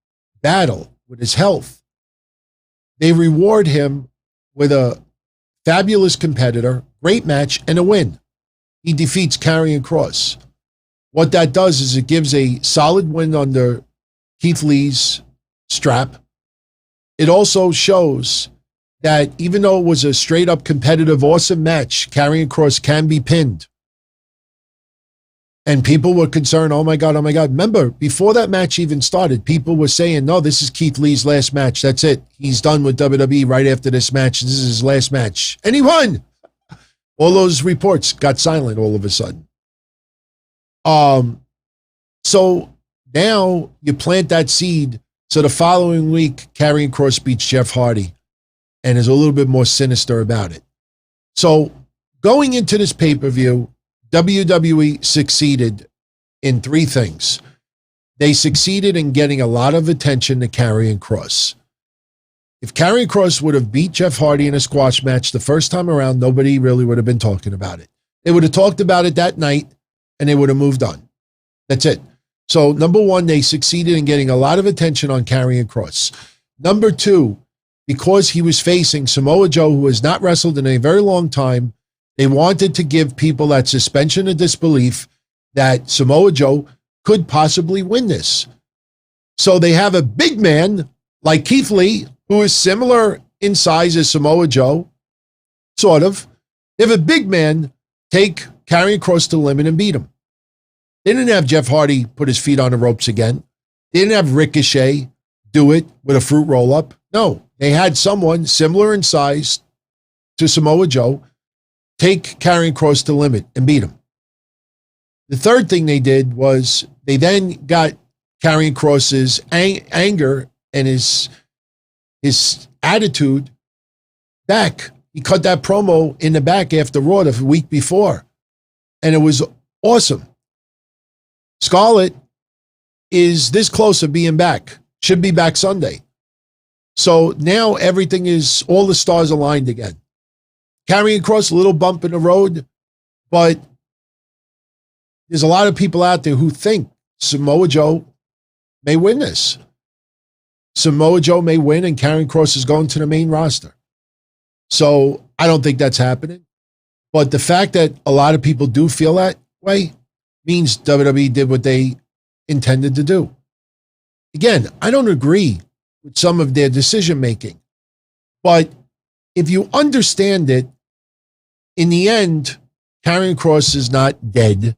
battle with his health, they reward him with a fabulous competitor, great match, and a win. He defeats Karrion Kross. What that does is it gives a solid win under Keith Lee's strap. It also shows that even though it was a straight-up competitive, awesome match, Karrion Kross can be pinned. And people were concerned, oh my God, oh my God. Remember, before that match even started, people were saying, no, this is Keith Lee's last match. That's it. He's done with WWE right after this match. This is his last match. And he won. All those reports got silent all of a sudden. So now you plant that seed. So the following week, Karrion Kross beats Jeff Hardy and is a little bit more sinister about it. So going into this pay-per-view, WWE succeeded in three things. They succeeded in getting a lot of attention to Karrion Kross. If Karrion Kross would have beat Jeff Hardy in a squash match the first time around, nobody really would have been talking about it. They would have talked about it that night, and they would have moved on. That's it. So, number one, they succeeded in getting a lot of attention on Karrion Kross. Number two, because he was facing Samoa Joe, who has not wrestled in a very long time, they wanted to give people that suspension of disbelief that Samoa Joe could possibly win this. So they have a big man like Keith Lee, who is similar in size as Samoa Joe, sort of. They have a big man take Karrion Kross to the limit and beat him. They didn't have Jeff Hardy put his feet on the ropes again. They didn't have Ricochet do it with a fruit roll-up. No, they had someone similar in size to Samoa Joe take Karrion Kross to the limit and beat him. The third thing they did was they then got Karrion Kross's anger and his attitude back. He cut that promo in the back after Raw the week before, and it was awesome. Scarlett is this close of being back. Should be back Sunday. So now everything is, all the stars aligned again. Karrion Kross, a little bump in the road, but there's a lot of people out there who think Samoa Joe may win this. Samoa Joe may win and Karrion Kross is going to the main roster. So I don't think that's happening. But the fact that a lot of people do feel that way means WWE did what they intended to do. Again, I don't agree with some of their decision making, but if you understand it, in the end, Karrion Kross is not dead.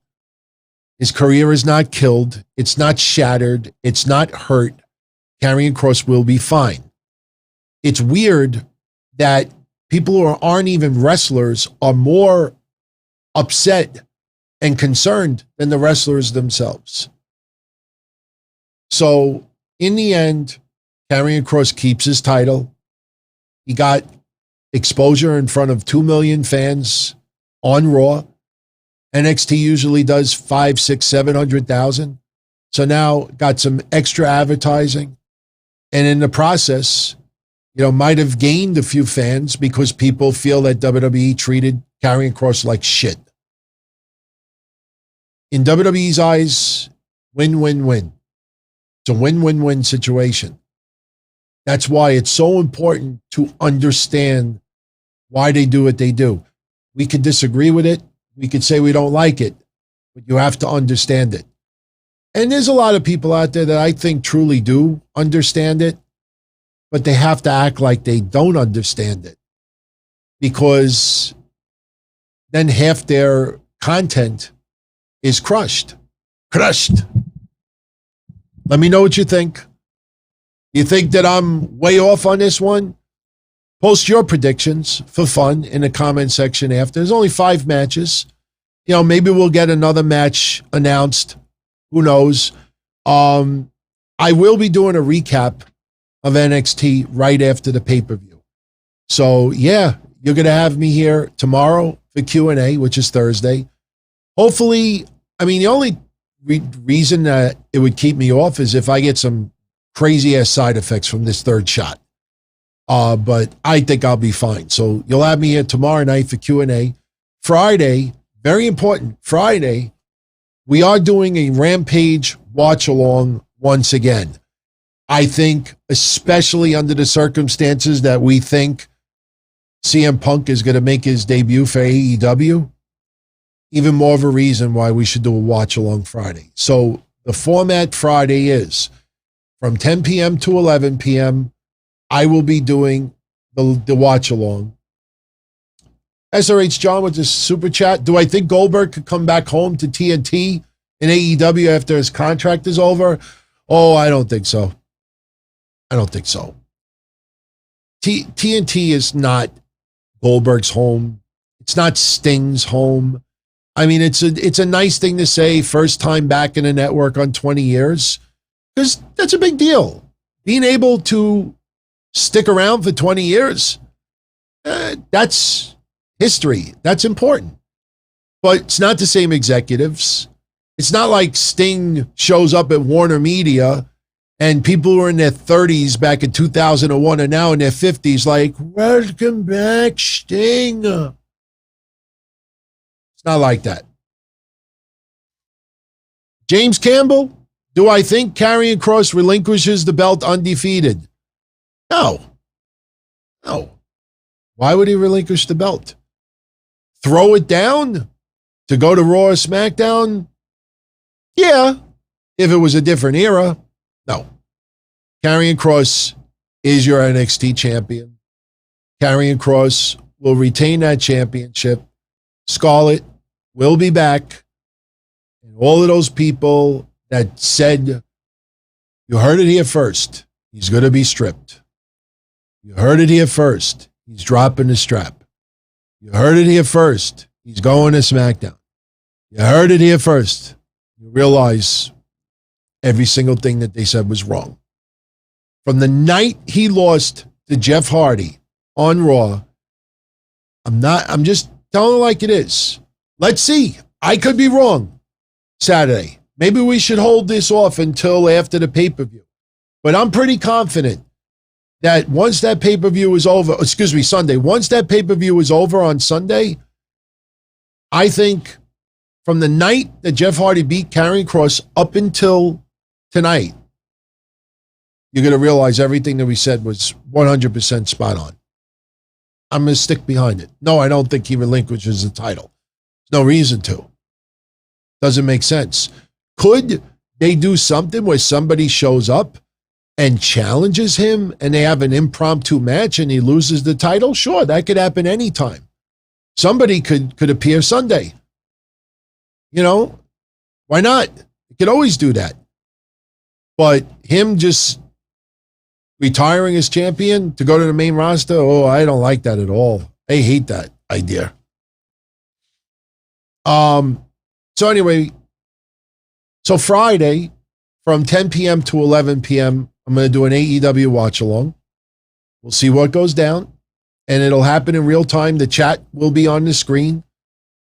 His career is not killed. It's not shattered. It's not hurt. Karrion Kross will be fine. It's weird that people who aren't even wrestlers are more upset and concerned than the wrestlers themselves. So, in the end, Karrion Kross keeps his title. He got exposure in front of 2 million fans on Raw. NXT usually does 500,000, 600,000, 700,000. So now got some extra advertising. And in the process, might have gained a few fans because people feel that WWE treated Karrion Kross like shit. In WWE's eyes, win-win-win. It's a win-win-win situation. That's why it's so important to understand why they do what they do. We could disagree with it. We could say we don't like it, but you have to understand it. And there's a lot of people out there that I think truly do understand it, but they have to act like they don't understand it because then half their content is crushed. Let me know what you think. You think that I'm way off on this one? Post your predictions for fun in the comment section after. There's only 5 matches. Maybe we'll get another match announced. Who knows? I will be doing a recap of NXT right after the pay-per-view. So, yeah, you're going to have me here tomorrow for Q&A, which is Thursday. Hopefully, the only reason that it would keep me off is if I get some crazy-ass side effects from this third shot. But I think I'll be fine. So you'll have me here tomorrow night for Q&A. Friday, very important, Friday, we are doing a Rampage watch-along once again. I think, especially under the circumstances that we think CM Punk is going to make his debut for AEW, even more of a reason why we should do a watch-along Friday. So the format Friday is from 10 p.m. to 11 p.m., I will be doing the watch-along. SRH John with the super chat. Do I think Goldberg could come back home to TNT in AEW after his contract is over? Oh, I don't think so. I don't think so. TNT is not Goldberg's home. It's not Sting's home. I mean, it's a nice thing to say, first time back in a network on 20 years, because that's a big deal. Being able to stick around for 20 years, that's history. That's important. But it's not the same executives. It's not like Sting shows up at Warner Media and people who were in their 30s back in 2001 are now in their 50s like, welcome back, Sting. It's not like that. James Campbell, do I think Karrion Kross relinquishes the belt undefeated? No. No. Why would he relinquish the belt? Throw it down to go to Raw or SmackDown? Yeah, if it was a different era. No. Karrion Kross is your NXT champion. Karrion Kross will retain that championship. Scarlett will be back. And all of those people that said, you heard it here first, he's going to be stripped. You heard it here first, he's dropping the strap. You heard it here first, he's going to SmackDown. You heard it here first. You realize every single thing that they said was wrong. From the night he lost to Jeff Hardy on Raw, I'm just telling it like it is. Let's see. I could be wrong Saturday. Maybe we should hold this off until after the pay-per-view. But I'm pretty confident that once that pay-per-view is over, Sunday, once that pay-per-view is over on Sunday, I think from the night that Jeff Hardy beat Karrion Kross up until tonight, you're going to realize everything that we said was 100% spot on. I'm going to stick behind it. No, I don't think he relinquishes the title. There's no reason to. Doesn't make sense. Could they do something where somebody shows up and challenges him and they have an impromptu match and he loses the title? Sure, that could happen anytime. Somebody could appear Sunday. You know, why not? You could always do that. But him just retiring as champion to go to the main roster, oh, I don't like that at all. I hate that idea. So anyway, so Friday from 10 p.m. to 11 p.m., I'm going to do an AEW watch along. We'll see what goes down, and it'll happen in real time. The chat will be on the screen.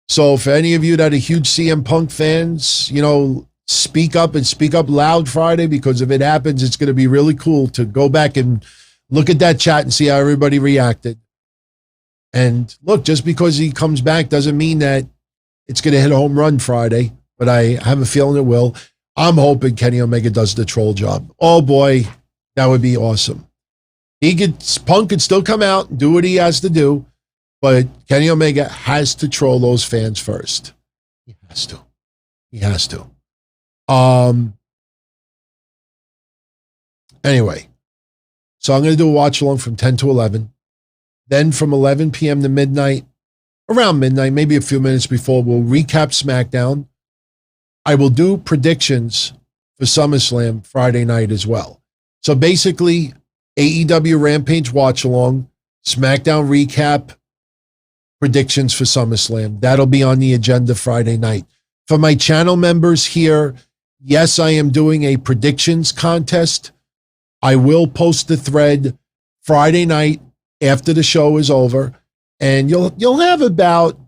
So for any of you that are huge CM Punk fans, you know, speak up and speak up loud Friday, because if it happens, it's going to be really cool to go back and look at that chat and see how everybody reacted. And look, just because he comes back doesn't mean that it's going to hit a home run Friday, but I have a feeling it will. I'm hoping Kenny Omega does the troll job. Oh boy, that would be awesome. Punk could still come out and do what he has to do, but Kenny Omega has to troll those fans first. He has to. He has to. Anyway, so I'm going to do a watch along from 10 to 11. Then from 11 p.m. to midnight, around midnight, maybe a few minutes before, we'll recap SmackDown. I will do predictions for SummerSlam Friday night as well. So basically, AEW Rampage watch along, SmackDown recap, predictions for SummerSlam. That'll be on the agenda Friday night. For my channel members here, yes, I am doing a predictions contest. I will post the thread Friday night after the show is over, and you'll have about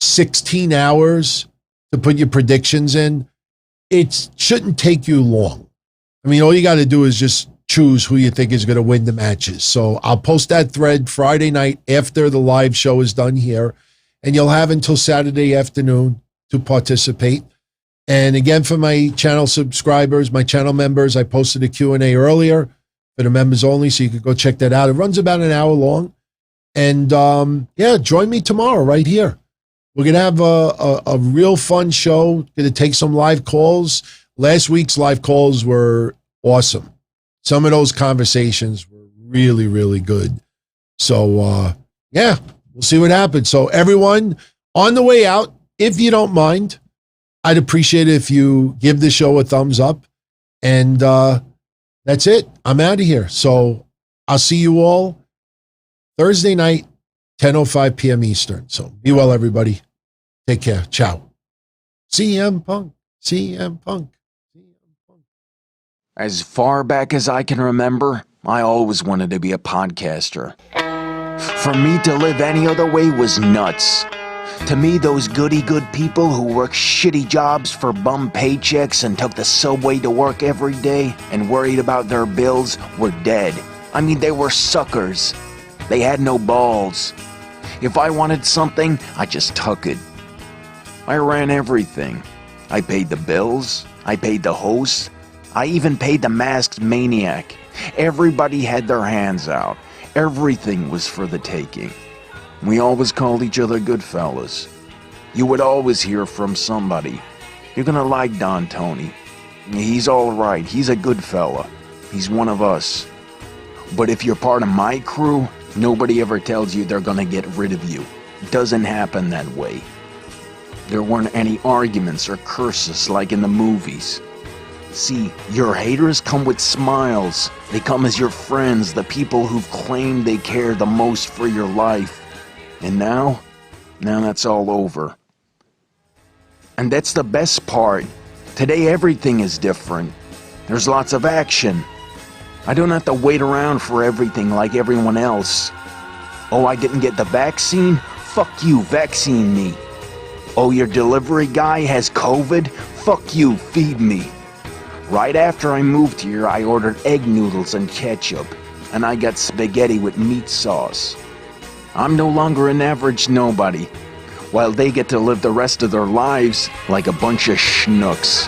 16 hours to put your predictions in. It shouldn't take you long. I mean, all you got to do is just choose who you think is going to win the matches. So I'll post that thread Friday night after the live show is done here, and you'll have until Saturday afternoon to participate. And again, for my channel subscribers, my channel members, I posted a Q&A earlier for the members only, so you could go check that out. It runs about an hour long. And yeah, join me tomorrow right here. We're going to have a real fun show. Going to take some live calls. Last week's live calls were awesome. Some of those conversations were really, really good. So, yeah, we'll see what happens. So everyone on the way out, if you don't mind, I'd appreciate it if you give the show a thumbs up. And that's it. I'm out of here. So I'll see you all Thursday night, 10:05 p.m. Eastern. So be well, everybody. Take care. Ciao. CM Punk. CM Punk. CM Punk. As far back as I can remember, I always wanted to be a podcaster. For me to live any other way was nuts. To me, those goody-good people who worked shitty jobs for bum paychecks and took the subway to work every day and worried about their bills were dead. I mean, they were suckers. They had no balls. If I wanted something, I just took it. I ran everything. I paid the bills. I paid the host. I even paid the masked maniac. Everybody had their hands out. Everything was for the taking. We always called each other good fellas. You would always hear from somebody. You're gonna like Don Tony. He's alright. He's a good fella. He's one of us. But if you're part of my crew, nobody ever tells you they're gonna get rid of you. It doesn't happen that way. There weren't any arguments or curses like in the movies. See, your haters come with smiles. They come as your friends, the people who've claimed they care the most for your life. And now that's all over. And that's the best part. Today everything is different. There's lots of action. I don't have to wait around for everything like everyone else. Oh, I didn't get the vaccine? Fuck you, vaccine me. Oh, your delivery guy has COVID? Fuck you, feed me. Right after I moved here, I ordered egg noodles and ketchup, and I got spaghetti with meat sauce. I'm no longer an average nobody, while they get to live the rest of their lives like a bunch of schnooks.